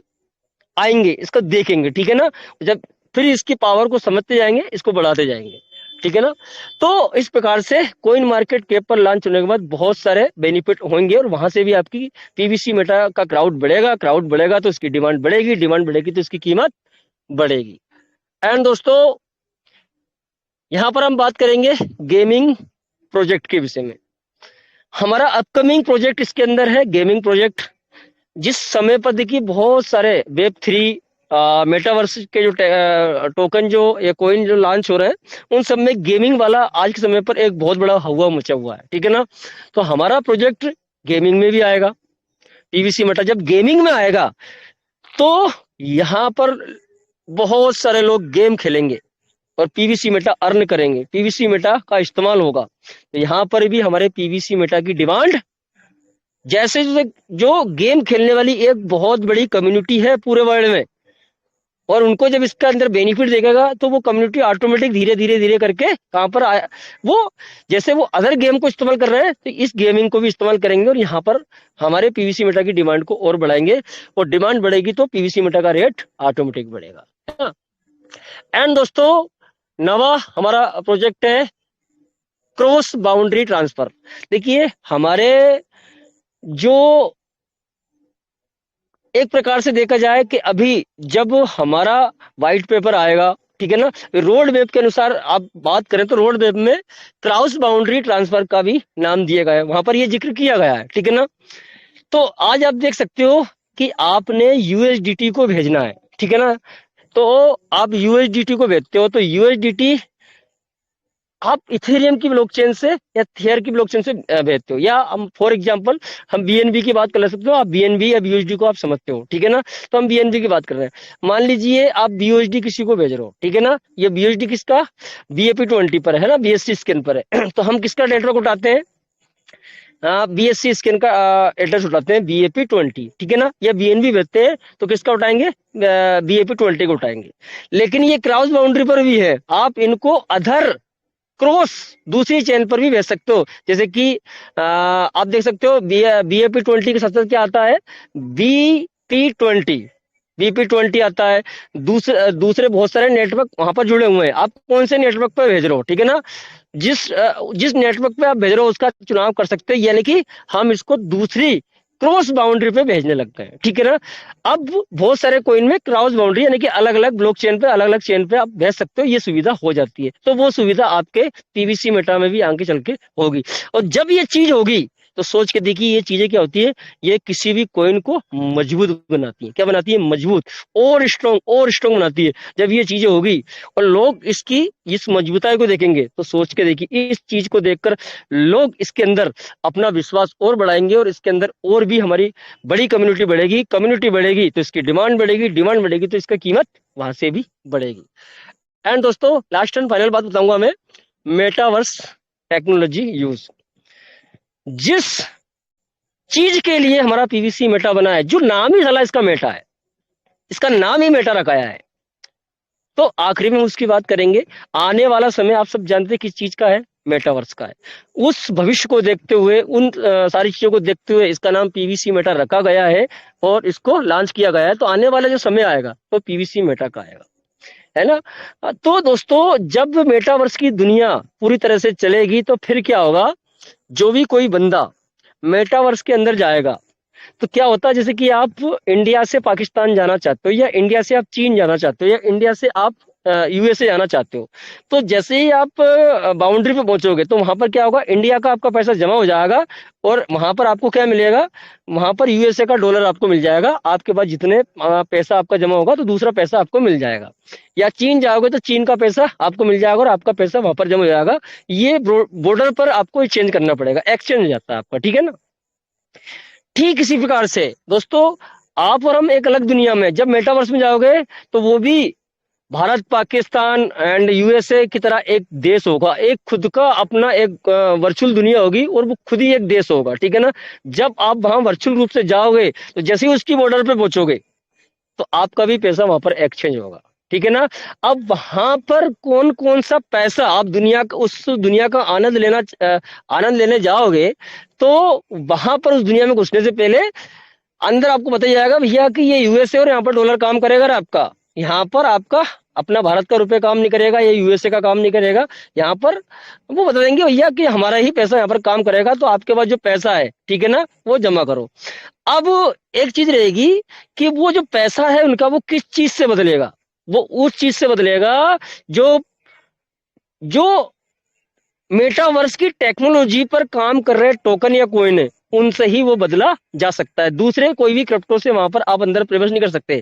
आएंगे, इसको देखेंगे। ठीक है ना? जब फिर इसकी पावर को समझते जाएंगे, इसको बढ़ाते जाएंगे। ठीक है ना? तो इस प्रकार से कॉइन मार्केट कैप पर लॉन्च होने के बाद बहुत सारे बेनिफिट होंगे और वहां से भी आपकी पीवीसी मेटा का क्राउड बढ़ेगा। क्राउड बढ़ेगा तो इसकी डिमांड बढ़ेगी, डिमांड बढ़ेगी तो इसकी कीमत बढ़ेगी। एंड दोस्तों यहां पर हम बात करेंगे गेमिंग प्रोजेक्ट के विषय में। हमारा अपकमिंग प्रोजेक्ट इसके अंदर है गेमिंग प्रोजेक्ट। जिस समय पर देखिए बहुत सारे Web3 मेटावर्स के जो टोकन जो या कॉइन जो लॉन्च हो रहे हैं, उन सब में गेमिंग वाला आज के समय पर एक बहुत बड़ा हवा मचा हुआ है। ठीक है ना? तो हमारा प्रोजेक्ट गेमिंग में भी आएगा। पीवीसी मेटा जब गेमिंग में आएगा तो यहाँ पर बहुत सारे लोग गेम खेलेंगे और पीवीसी मेटा अर्न करेंगे, पीवीसी मेटा का इस्तेमाल होगा। तो यहाँ पर भी हमारे पीवीसी मेटा की डिमांड, जैसे जो गेम खेलने वाली एक बहुत बड़ी कम्युनिटी है पूरे वर्ल्ड में, और उनको जब इसका अंदर बेनिफिट देखेगा तो वो कम्युनिटी ऑटोमेटिक धीरे धीरे धीरे करके कहां पर आया, वो जैसे वो अदर गेम को इस्तेमाल कर रहे हैं तो इस गेमिंग को भी इस्तेमाल करेंगे और यहाँ पर हमारे पीवीसी मेटा की डिमांड को और बढ़ाएंगे, और डिमांड बढ़ेगी तो पीवीसी मेटा का रेट ऑटोमेटिक बढ़ेगा। एंड दोस्तों, नवा हमारा प्रोजेक्ट है क्रॉस बाउंड्री ट्रांसफर। देखिए, हमारे जो एक प्रकार से देखा जाए कि अभी जब हमारा व्हाइट पेपर आएगा, ठीक है ना, रोड मैप के अनुसार आप बात करें तो रोड मैप में क्रॉस बाउंड्री ट्रांसफर का भी नाम दिया गया है, वहां पर ये जिक्र किया गया है, ठीक है ना। तो आज आप देख सकते हो कि आपने यूएसडीटी को भेजना है, ठीक है ना, तो आप यूएसडीटी को भेजते हो तो यूएसडीटी आप इथेरियम की ब्लॉकचेन से या थियर की ब्लॉकचेन से भेजते हो, या हम फॉर एग्जांपल हम बीएनबी की बात कर सकते हो, आप बीएनबी या बीयूएसडी को आप समझते हो, ठीक है ना। तो हम बीएनबी की बात कर रहे हैं, मान लीजिए आप बीयूएसडी किसी को भेज रहे हो, ठीक है ना, ये बीयूएसडी किसका, BAP20 पर है ना, BSC स्कैन पर है। तो हम किसका नेटवर्क उठाते हैं, BSC स्कैन का एड्रेस उठाते हैं BAP20, ठीक है ना, या बीएनबी भेजते हैं तो किसका उठाएंगे, BAP20 को उठाएंगे। लेकिन ये क्रॉस बाउंड्री पर भी है, आप इनको अदर क्रॉस दूसरी चेन पर भी भेज सकते हो, जैसे कि आप देख सकते हो BAP20 के साथ क्या आता है, BP20 आता है, दूसरे बहुत सारे नेटवर्क वहां पर जुड़े हुए हैं, आप कौन से नेटवर्क पर भेज रहे हो, ठीक है ना, जिस नेटवर्क पे आप भेज रहे हो उसका चुनाव कर सकते हैं, यानी कि हम इसको दूसरी क्रॉस बाउंड्री पे भेजने लग गए, ठीक है ना। अब बहुत सारे कॉइन में क्रॉस बाउंड्री यानी कि अलग अलग ब्लॉक चेन पे अलग अलग चेन पे आप भेज सकते हो, ये सुविधा हो जाती है। तो वो सुविधा आपके पीवीसी मेटा में भी आगे चल के होगी, और जब ये चीज होगी तो सोच के देखिए ये चीजें क्या होती है, ये किसी भी कॉइन को मजबूत बनाती है, क्या बनाती है, मजबूत और स्ट्रॉन्ग बनाती है। जब ये चीजें होगी और लोग इसकी इस मजबूताई को देखेंगे तो सोच के देखिए, इस चीज को देखकर लोग इसके अंदर अपना विश्वास और बढ़ाएंगे, और इसके अंदर और भी हमारी बड़ी कम्युनिटी बढ़ेगी तो इसकी डिमांड बढ़ेगी तो इसका कीमत वहां से भी बढ़ेगी। एंड दोस्तों, लास्ट एंड फाइनल बात बताऊंगा मैं, मेटावर्स टेक्नोलॉजी यूज। जिस चीज के लिए हमारा पीवीसी मेटा बना है, जो नाम ही साला इसका मेटा है, इसका नाम ही मेटा रखा है, तो आखिरी में उसकी बात करेंगे। आने वाला समय आप सब जानते हैं किस चीज का है, मेटावर्स का है। उस भविष्य को देखते हुए, उन सारी चीजों को देखते हुए इसका नाम पीवीसी मेटा रखा गया है और इसको लॉन्च किया गया है। तो आने वाला जो समय आएगा तो पीवीसी मेटा का आएगा, है ना। तो दोस्तों, जब मेटावर्स की दुनिया पूरी तरह से चलेगी तो फिर क्या होगा, जो भी कोई बंदा मेटावर्स के अंदर जाएगा तो क्या होता है, जैसे कि आप इंडिया से पाकिस्तान जाना चाहते हो, या इंडिया से आप चीन जाना चाहते हो, या इंडिया से आप यूएसए जाना चाहते हो, तो जैसे ही आप बाउंड्री पे पहुंचोगे तो वहां पर क्या होगा, इंडिया का आपका पैसा जमा हो जाएगा और वहां पर आपको क्या मिलेगा, वहां पर यूएसए का डॉलर आपको मिल जाएगा। आपके पास जितने पैसा आपका जमा होगा तो दूसरा पैसा आपको मिल जाएगा। या चीन जाओगे तो चीन का पैसा आपको मिल जाएगा और आपका पैसा वहां पर जमा हो जाएगा। ये बॉर्डर पर आपको चेंज करना पड़ेगा, एक्सचेंज हो जाता है आपका, ठीक है ना। ठीक इसी प्रकार से दोस्तों, आप और हम एक अलग दुनिया में जब मेटावर्स में जाओगे तो वो भी भारत, पाकिस्तान एंड यूएसए की तरह एक देश होगा, एक खुद का अपना एक वर्चुअल दुनिया होगी और वो खुद ही एक देश होगा, ठीक है ना। जब आप वहां वर्चुअल रूप से जाओगे तो जैसे ही उसकी बॉर्डर पे पहुंचोगे तो आपका भी पैसा वहां पर एक्सचेंज होगा, ठीक है ना। अब वहां पर कौन कौन सा पैसा आप उस दुनिया का आनंद लेने जाओगे, तो वहां पर उस दुनिया में घुसने से पहले अंदर आपको बताया जाएगा भैया कि ये यूएसए और यहाँ पर डॉलर काम करेगा, आपका यहाँ पर आपका अपना भारत का रुपए काम नहीं करेगा, ये यूएसए का काम नहीं करेगा। यहाँ पर वो बता देंगे भैया कि हमारा ही पैसा यहाँ पर काम करेगा, तो आपके पास जो पैसा है, ठीक है ना, वो जमा करो। अब एक चीज रहेगी कि वो जो पैसा है उनका वो किस चीज से बदलेगा, वो उस चीज से बदलेगा जो मेटावर्स की टेक्नोलॉजी पर काम कर रहे टोकन या कॉइन है, उनसे ही वो बदला जा सकता है। दूसरे कोई भी क्रिप्टो से वहां पर आप अंदर प्रवेश नहीं कर सकते।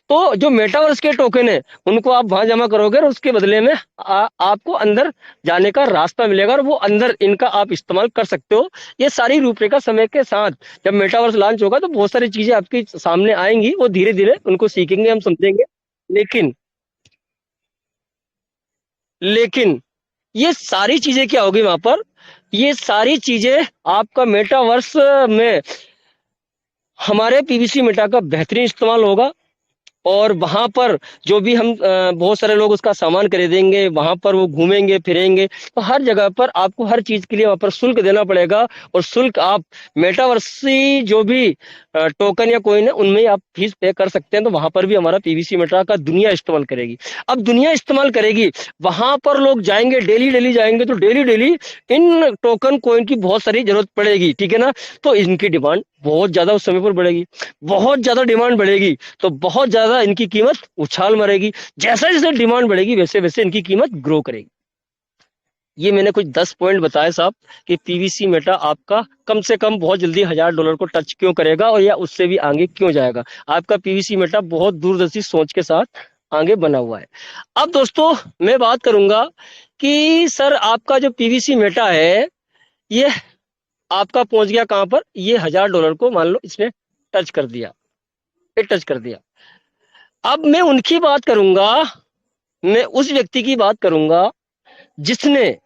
तो जो मेटावर्स के टोकन है उनको आप वहां जमा करोगे और उसके बदले में आपको अंदर जाने का रास्ता मिलेगा और वो अंदर इनका आप इस्तेमाल कर सकते हो। ये सारी रूपरेखा समय के साथ जब मेटावर्स लॉन्च होगा तो बहुत सारी चीजें आपके सामने आएंगी, वो धीरे धीरे उनको सीखेंगे, हम समझेंगे। लेकिन लेकिन ये सारी चीजें क्या होगी वहां पर, ये सारी चीजें आपका मेटावर्स में हमारे पीवीसी मेटा का बेहतरीन इस्तेमाल होगा। और वहां पर जो भी हम बहुत सारे लोग उसका सामान खरीदेंगे, वहां पर वो घूमेंगे फिरेंगे, तो हर जगह पर आपको हर चीज के लिए वहां पर शुल्क देना पड़ेगा। और शुल्क आप मेटावर्सी जो भी टोकन या कोइन है उनमें ही आप फीस पे कर सकते हैं। तो वहां पर भी हमारा पीवीसी मेटा का दुनिया इस्तेमाल करेगी। अब दुनिया इस्तेमाल करेगी, वहां पर लोग जाएंगे, डेली डेली जाएंगे, तो डेली डेली इन टोकन कोइन की बहुत सारी जरूरत पड़ेगी, ठीक है ना। तो इनकी डिमांड बहुत ज्यादा उस समय पर बढ़ेगी, बहुत ज्यादा डिमांड बढ़ेगी, तो बहुत ज्यादा इनकी कीमत उछाल मारेगी। जैसे जैसे डिमांड बढ़ेगी वैसे वैसे इनकी कीमत ग्रो करेगी। ये मैंने कुछ 10 पॉइंट बताए साहब कि पीवीसी मेटा आपका कम से कम बहुत जल्दी $1000 को टच क्यों करेगा और या उससे भी आगे क्यों जाएगा। आपका पीवीसी मेटा बहुत दूरदर्शी सोच के साथ आगे बना हुआ है। अब दोस्तों मैं बात करूंगा कि सर आपका जो पीवीसी मेटा है ये आपका पहुंच गया कहां पर, ये $1000 को मान लो इसने टच कर दिया, ये टच कर दिया। अब मैं उनकी बात करूंगा, मैं उस व्यक्ति की बात करूंगा जिसने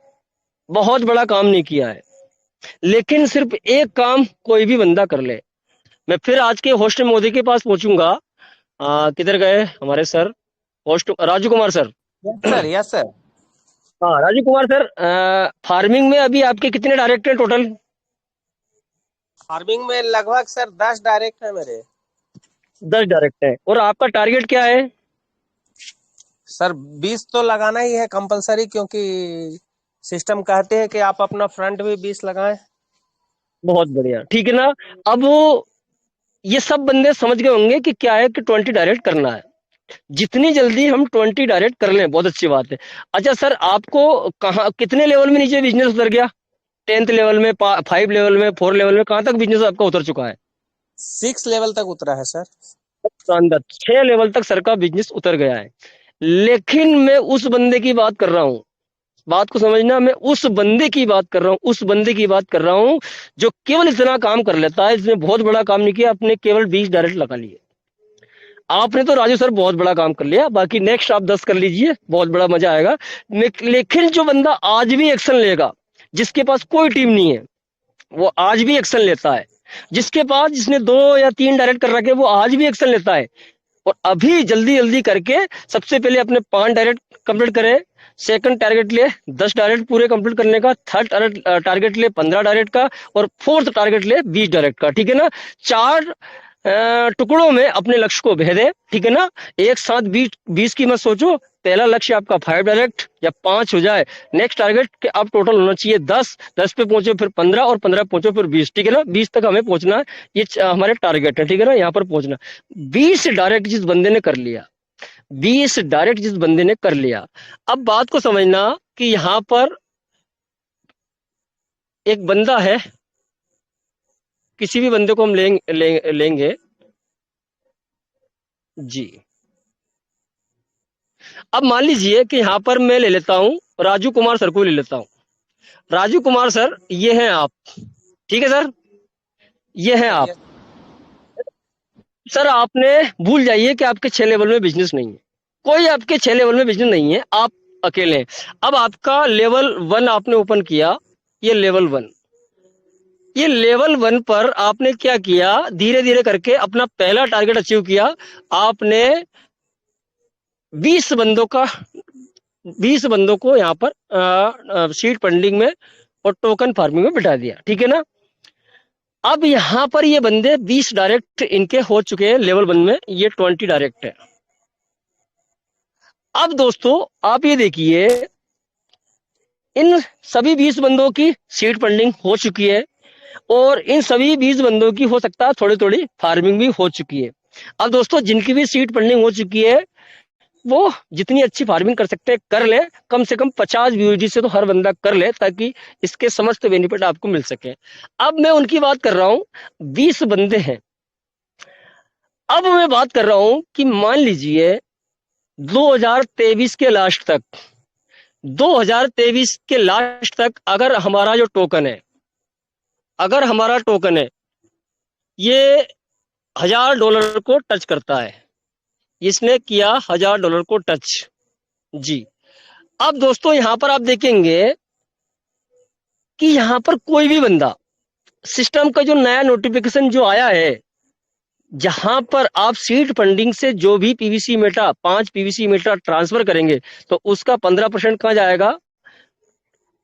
बहुत बड़ा काम नहीं किया है, लेकिन सिर्फ एक काम कोई भी बंदा कर ले। मैं फिर आज के होस्ट मोदी के पास पहुंचूंगा। किधर गए हमारे sir, host Raju Kumar sir. Yes sir, yes sir. हाँ राजू कुमार सर, फार्मिंग में अभी आपके कितने डायरेक्ट हैं टोटल? फार्मिंग में लगभग सर 10 डायरेक्ट है मेरे। 10 डायरेक्ट है। और आपका टारगेट क्या है? सर 20 तो लगाना ही है कंपलसरी, क्योंकि सिस्टम कहते हैं कि आप अपना फ्रंट भी 20 लगाएं। बहुत बढ़िया, ठीक है ना। अब ये सब बंदे समझ गए होंगे कि क्या है कि 20 डायरेक्ट करना है। जितनी जल्दी हम 20 डायरेक्ट कर लें बहुत अच्छी बात है। अच्छा सर आपको कहाँ कितने लेवल में नीचे बिजनेस उतर गया? 10th लेवल में, 5 लेवल में, 4 लेवल में, कहाँ तक बिजनेस आपका उतर चुका है? 6 लेवल तक उतरा है सर। शानदार, 6 लेवल तक सर का बिजनेस उतर गया है। लेकिन मैं उस बंदे की बात कर रहा हूँ, बात को समझना, मैं उस बंदे की बात कर रहा हूँ, उस बंदे की बात कर रहा हूँ जो केवल इतना काम कर लेता है। इसने बहुत बड़ा काम नहीं किया, अपने केवल 20 डायरेक्ट लगा लिए। आपने तो राजू सर बहुत बड़ा काम कर लिया, बाकी नेक्स्ट आप 10 कर लीजिए, बहुत बड़ा मजा आएगा। लेकिन जो बंदा आज भी एक्शन लेगा, जिसके पास कोई टीम नहीं है, वो आज भी एक्शन लेता है। जिसके पास, जिसने 2 या 3 डायरेक्ट कर रखे, वो आज भी एक्शन लेता है। और अभी जल्दी जल्दी करके सबसे पहले अपने 5 डायरेक्ट कंप्लीट करे, सेकंड टारगेट ले 10 डायरेक्ट पूरे कंप्लीट करने का, थर्ड टारगेट ले 15 डायरेक्ट का, और फोर्थ टारगेट ले 20 डायरेक्ट का, ठीक है ना। 4 टुकड़ों में अपने लक्ष्य को भेदे, ठीक है ना। एक साथ 20 की मत सोचो। पहला लक्ष्य आपका 5 डायरेक्ट या 5 हो जाए, नेक्स्ट टारगेट के आप टोटल होना चाहिए 10, 10 पे पहुंचे फिर 15, और 15 पहुंचो फिर 20, ठीक है ना। 20 तक हमें पहुंचना है, ये हमारे टारगेट है, ठीक है ना, यहाँ पर पहुंचना। 20 डायरेक्ट जिस बंदे ने कर लिया, 20 डायरेक्ट जिस बंदे ने कर लिया, अब बात को समझना कि यहाँ पर एक बंदा है, किसी भी बंदे को हम लेंगे जी। अब मान लीजिए कि यहाँ पर मैं ले लेता हूँ राजू कुमार सर को ले लेता हूँ। राजू कुमार सर ये हैं आप, ठीक है सर, ये हैं आप। सर आपने भूल जाइए कि आपके 6 लेवल में बिजनेस नहीं है, कोई आपके 6 लेवल में बिजनेस नहीं है, आप अकेले हैं। अब आपका लेवल 1 आपने ओपन किया, ये लेवल 1, ये लेवल 1 पर आपने क्या किया, धीरे धीरे करके अपना पहला टारगेट अचीव किया। आपने 20 बंदों का 20 बंदों को यहाँ पर सीड फंडिंग में और टोकन फार्मिंग में बिठा दिया, ठीक है ना। अब यहाँ पर ये बंदे 20 डायरेक्ट इनके हो चुके हैं लेवल 1 में, ये 20 डायरेक्ट है। अब दोस्तों आप ये देखिए, इन सभी 20 बंदों की सीड फंडिंग हो चुकी है, और इन सभी 20 बंदों की हो सकता है थोड़ी थोड़ी फार्मिंग भी हो चुकी है। अब दोस्तों जिनकी भी सीड फंडिंग हो चुकी है, वो जितनी अच्छी फार्मिंग कर सकते हैं कर ले, कम से कम 50 वीओजी से तो हर बंदा कर ले, ताकि इसके समस्त बेनिफिट आपको मिल सके। अब मैं उनकी बात कर रहा हूं, 20 बंदे हैं। अब मैं बात कर रहा हूं कि मान लीजिए 2023 के लास्ट तक, 2023 के लास्ट तक अगर हमारा जो टोकन है, अगर हमारा टोकन है ये $1000 को टच करता है, इसने किया $1000 को टच जी। अब दोस्तों यहां पर आप देखेंगे कि यहां पर कोई भी बंदा, सिस्टम का जो नया नोटिफिकेशन जो आया है, जहां पर आप सीड फंडिंग से जो भी PVC Meta 5 PVC Meta transfer करेंगे तो उसका 15% कहां जाएगा?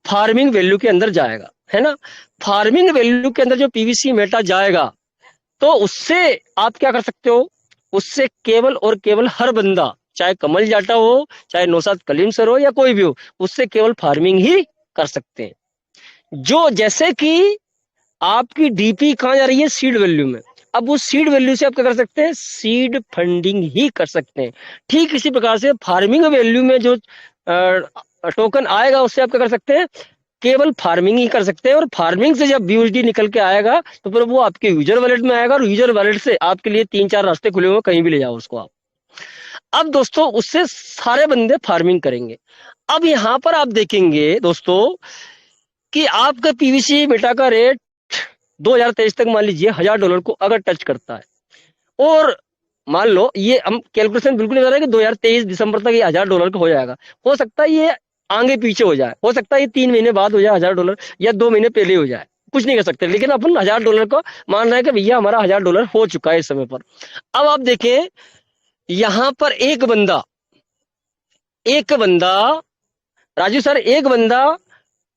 फार्मिंग वैल्यू के अंदर जाएगा, है ना। फार्मिंग वैल्यू के अंदर जो पीवीसी मेटा जाएगा तो उससे आप क्या कर सकते हो? उससे केवल और केवल हर बंदा, चाहे कमल जाटा हो, चाहे नौशाद कलीम सर हो, या कोई भी हो, उससे केवल फार्मिंग ही कर सकते हैं। जो जैसे कि आपकी डीपी कहां जा रही है? सीड वैल्यू में। अब उस सीड वैल्यू से आप क्या कर सकते हैं? सीड फंडिंग ही कर सकते हैं। ठीक इसी प्रकार से फार्मिंग वैल्यू में जो टोकन आएगा उससे आप क्या कर सकते हैं? केवल फार्मिंग ही कर सकते हैं। और फार्मिंग से जब बीयूएसडी निकल के आएगा तो फिर वो आपके यूजर वॉलेट में आएगा, और यूजर वॉलेट से आपके लिए 3-4 रास्ते खुले हुए, कहीं भी ले जाओ उसको आप। अब दोस्तों उससे सारे बंदे फार्मिंग करेंगे। अब यहां पर आप देखेंगे दोस्तों कि आपका पीवीसी मेटा का रेट 2023 तक मान लीजिए $1000 को अगर टच करता है, और मान लो ये हम कैलकुलेशन बिल्कुल नहीं कर रहे कि 2023 दिसंबर तक ये $1000 का हो जाएगा। हो सकता है ये आगे पीछे हो जाए, हो सकता है ये 3 महीने बाद हो जाए $1000, या 2 महीने पहले हो जाए, कुछ नहीं कर सकते। लेकिन अपन $1000 को मान रहे हैं कि भैया हमारा $1000 हो चुका है इस समय पर। अब आप देखें यहां पर एक बंदा राजू सर, एक बंदा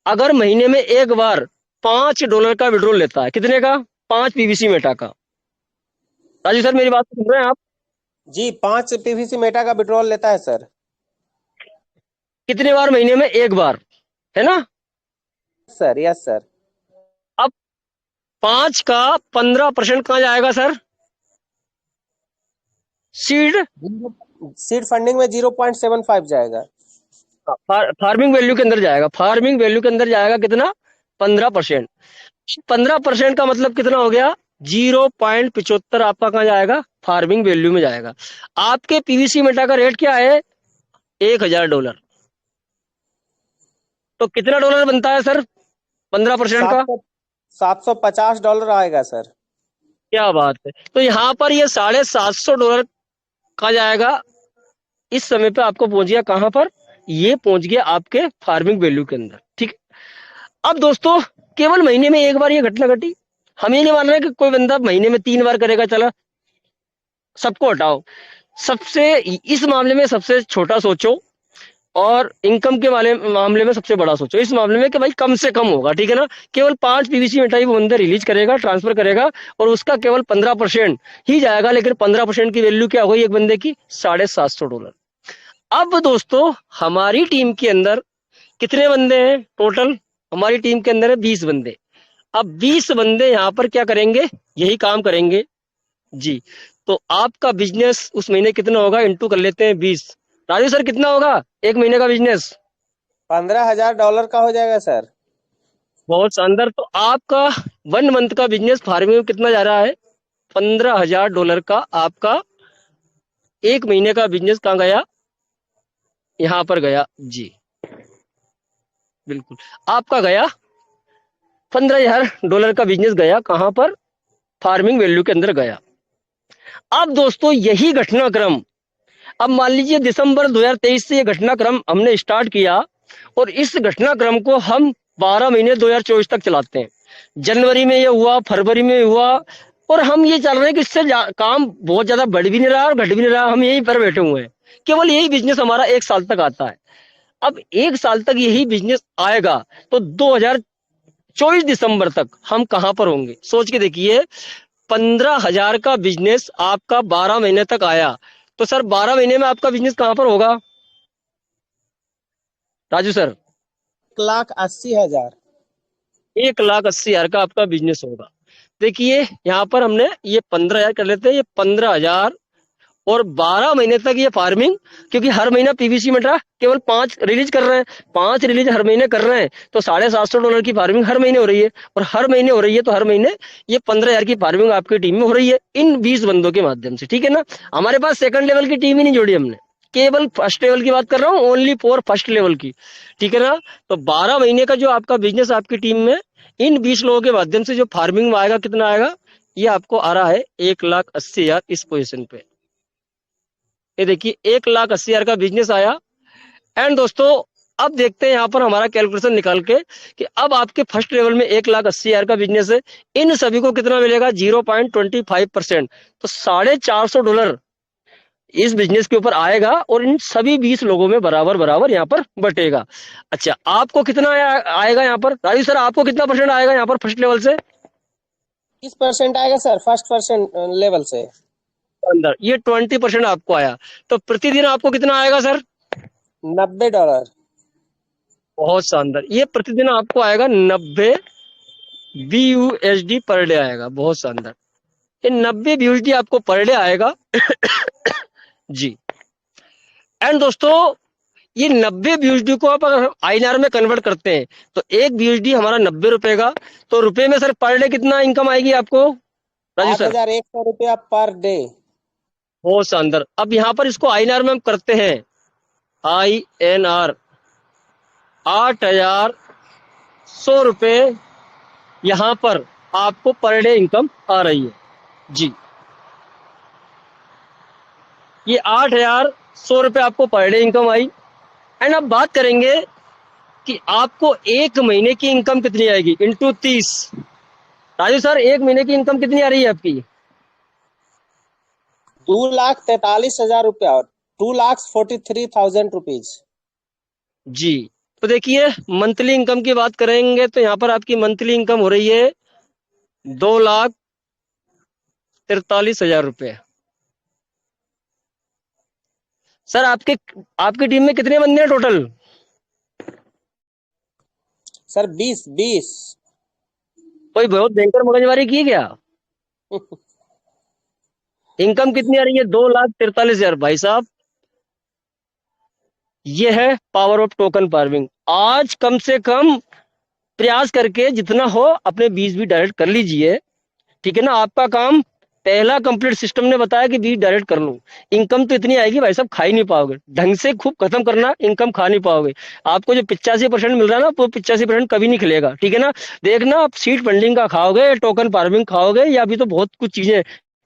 अगर महीने में एक बार $5 का विड्रॉल लेता है, कितने का? 5 पीवीसी मेटा का। राजू सर मेरी बात सुन रहे हैं आप? जी 5 पीवीसी मेटा का विड्रॉल लेता है सर। कितने बार? महीने में एक बार, है ना सर यस सर। अब 5 का 15% कहां जाएगा सर? सीड फंडिंग में 0.75 जाएगा। फार्मिंग वैल्यू के अंदर जाएगा। फार्मिंग वैल्यू के अंदर जाएगा कितना? 15%। 15% का मतलब कितना हो गया? 0.75 आपका कहां जाएगा? फार्मिंग वैल्यू में जाएगा। आपके पीवीसी मेटा का रेट क्या है? $1000। तो कितना डॉलर बनता है सर 15% का? $750 आएगा सर। क्या बात है। तो यहाँ पर ये $750 का जाएगा। इस समय पे आपको पहुंच गया कहां पर? ये पहुंच गया आपके फार्मिंग वैल्यू के अंदर। ठीक है। अब दोस्तों केवल महीने में एक बार ये घटना घटी। हम ये नहीं मान रहे कि कोई बंदा महीने में 3 बार करेगा। चला सबको हटाओ, सबसे इस मामले में सबसे छोटा सोचो, और इनकम के मामले में सबसे बड़ा सोचो। इस मामले में कि भाई कम से कम होगा, ठीक है ना। केवल 5 पीवीसी मिठाई वो बंदा रिलीज करेगा, ट्रांसफर करेगा, और उसका केवल 15% ही जाएगा। लेकिन 15% की वैल्यू क्या होगी एक बंदे की? $750। अब दोस्तों हमारी टीम के अंदर कितने बंदे हैं टोटल? हमारी टीम के अंदर है 20 बंदे। अब 20 बंदे यहाँ पर क्या करेंगे? यही काम करेंगे जी। तो आपका बिजनेस उस महीने कितना होगा? इंटू कर लेते हैं 20। राजू सर कितना होगा एक महीने का बिजनेस? $15,000 का हो जाएगा सर। बहुत शानदार। तो आपका 1 मंथ का बिजनेस फार्मिंग में कितना जा रहा है? $15,000 का आपका एक महीने का बिजनेस कहाँ गया? यहां पर गया जी, बिल्कुल आपका गया $15,000 का बिजनेस गया कहां पर? फार्मिंग वैल्यू के अंदर गया। अब दोस्तों यही घटनाक्रम, अब मान लीजिए दिसंबर 2023 से ये घटनाक्रम हमने स्टार्ट किया, और इस घटनाक्रम को हम 12 महीने 2024 तक चलाते हैं। जनवरी में ये हुआ, फरवरी में हुआ, और हम ये चल रहे हैं कि इससे काम बहुत ज्यादा बढ़ भी नहीं रहा और घट भी नहीं रहा। हम यहीं पर बैठे हुए हैं। केवल यही बिजनेस हमारा 1 साल तक आता है। अब 1 साल तक यही बिजनेस आएगा तो 2024 दिसंबर तक हम कहां पर होंगे? सोच के देखिए, 15,000 का बिजनेस आपका 12 महीने तक आया, तो सर 12 महीने में आपका बिजनेस कहां पर होगा राजू सर? 1,80,000। 1,80,000 का आपका बिजनेस होगा। देखिए यहाँ पर हमने ये 15,000 कर लेते हैं, ये 15,000 और 12 महीने तक ये फार्मिंग, क्योंकि हर महीना पीवीसी मेटा केवल 5 रिलीज कर रहे हैं, 5 रिलीज हर महीने कर रहे हैं, तो $750 की फार्मिंग हर महीने हो रही है, और हर महीने हो रही है तो हर महीने ये 15,000 की फार्मिंग आपकी टीम में हो रही है इन 20 बंदों के माध्यम से। ठीक है ना। हमारे पास सेकंड लेवल की टीम ही नहीं जोड़ी हमने, केवल फर्स्ट लेवल की बात कर रहा हूँ, ओनली फॉर फर्स्ट लेवल की। ठीक है ना। तो 12 महीने का जो आपका बिजनेस आपकी टीम में इन 20 लोगों के माध्यम से जो फार्मिंग में आएगा, कितना आएगा? ये आपको आ रहा है 1,80,000 इस पोजीशन पे। ये देखिए 1,80,000 का बिजनेस आया। एंड दोस्तों अब देखते हैं यहाँ पर हमारा कैलकुलेशन निकाल के कि अब आपके फर्स्ट लेवल में 1,80,000 का बिजनेस है, इन सभी को कितना मिलेगा? 0.25%। तो $450 इस बिजनेस के ऊपर आएगा और इन सभी 20 लोगों में बराबर बराबर यहाँ पर बटेगा। अच्छा, आपको कितना आएगा यहाँ पर? राजू सर, आपको कितना परसेंट आएगा यहाँ पर फर्स्ट लेवल से? 20% आएगा सर फर्स्ट परसेंट लेवल से अंदर ये 20% आपको आया, तो प्रतिदिन आपको कितना आएगा सर? $90। बहुत शानदार, ये प्रतिदिन आपको आएगा 90 BUSD पर डे आएगा। बहुत शानदार, ये 90 BUSD आपको पर डे आएगा जी। एंड दोस्तों, ये 90 BUSD को आप अगर INR में कन्वर्ट करते हैं तो एक BUSD हमारा 90 रुपए का, तो रुपए में सर पर डे कितना इनकम आएगी आपको राजू सर? 8,100 रुपया पर डे। बहुत शानदार। अब यहाँ पर इसको INR में हम करते हैं, INR 8,100 रुपए यहाँ पर आपको पर डे इनकम आ रही है जी। ये 8,100 रुपए आपको per day income I. And अब बात करेंगे कि आपको एक महीने की इनकम कितनी आएगी इंटू 30। राजू सर, एक महीने की इनकम कितनी आ रही है आपकी? 2,43,000 रुपया, 2,43,000 रुपीज जी। तो देखिए, मंथली इनकम की बात करेंगे तो यहाँ पर आपकी मंथली इनकम हो रही है 2,43,000 रुपये। सर, आपकी टीम में कितने बंदे हैं टोटल? सर 20 कोई बहुत भयंकर मगजमारी की है क्या? इनकम कितनी आ रही है? 2,43,000। भाई साहब, ये है पावर ऑफ टोकन फार्मिंग। आज कम से कम प्रयास करके जितना हो अपने बीज भी डायरेक्ट कर लीजिए, ठीक है ना। आपका काम पहला कंप्लीट, सिस्टम ने बताया कि बीज डायरेक्ट कर लो। इनकम तो इतनी आएगी भाई साहब, खा ही नहीं पाओगे। ढंग से खूब खत्म करना, इनकम खा नहीं पाओगे। आपको जो 85% मिल रहा है ना, वो 85% कभी नहीं खिलेगा, ठीक है ना। देखना, आप सीड फंडिंग का खाओगे, टोकन फार्मिंग खाओगे, या अभी तो बहुत कुछ चीजें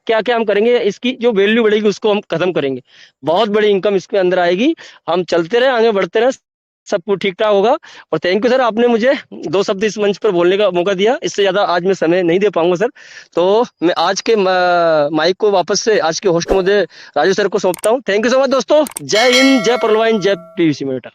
क्या क्या हम करेंगे, इसकी जो वैल्यू बढ़ेगी उसको हम खत्म करेंगे। बहुत बड़ी इनकम इसके अंदर आएगी। हम चलते रहे, आगे बढ़ते रहे, सब कुछ ठीक ठाक होगा। और थैंक यू सर, आपने मुझे 2 शब्द इस मंच पर बोलने का मौका दिया। इससे ज्यादा आज मैं समय नहीं दे पाऊंगा सर। तो मैं आज के माइक को वापस से आज के होस्ट मुझे राजू सर को सौंपता हूँ। थैंक यू सो मच दोस्तों। जय हिंद, जय परलवाइन, जय पीवीसी मेटा।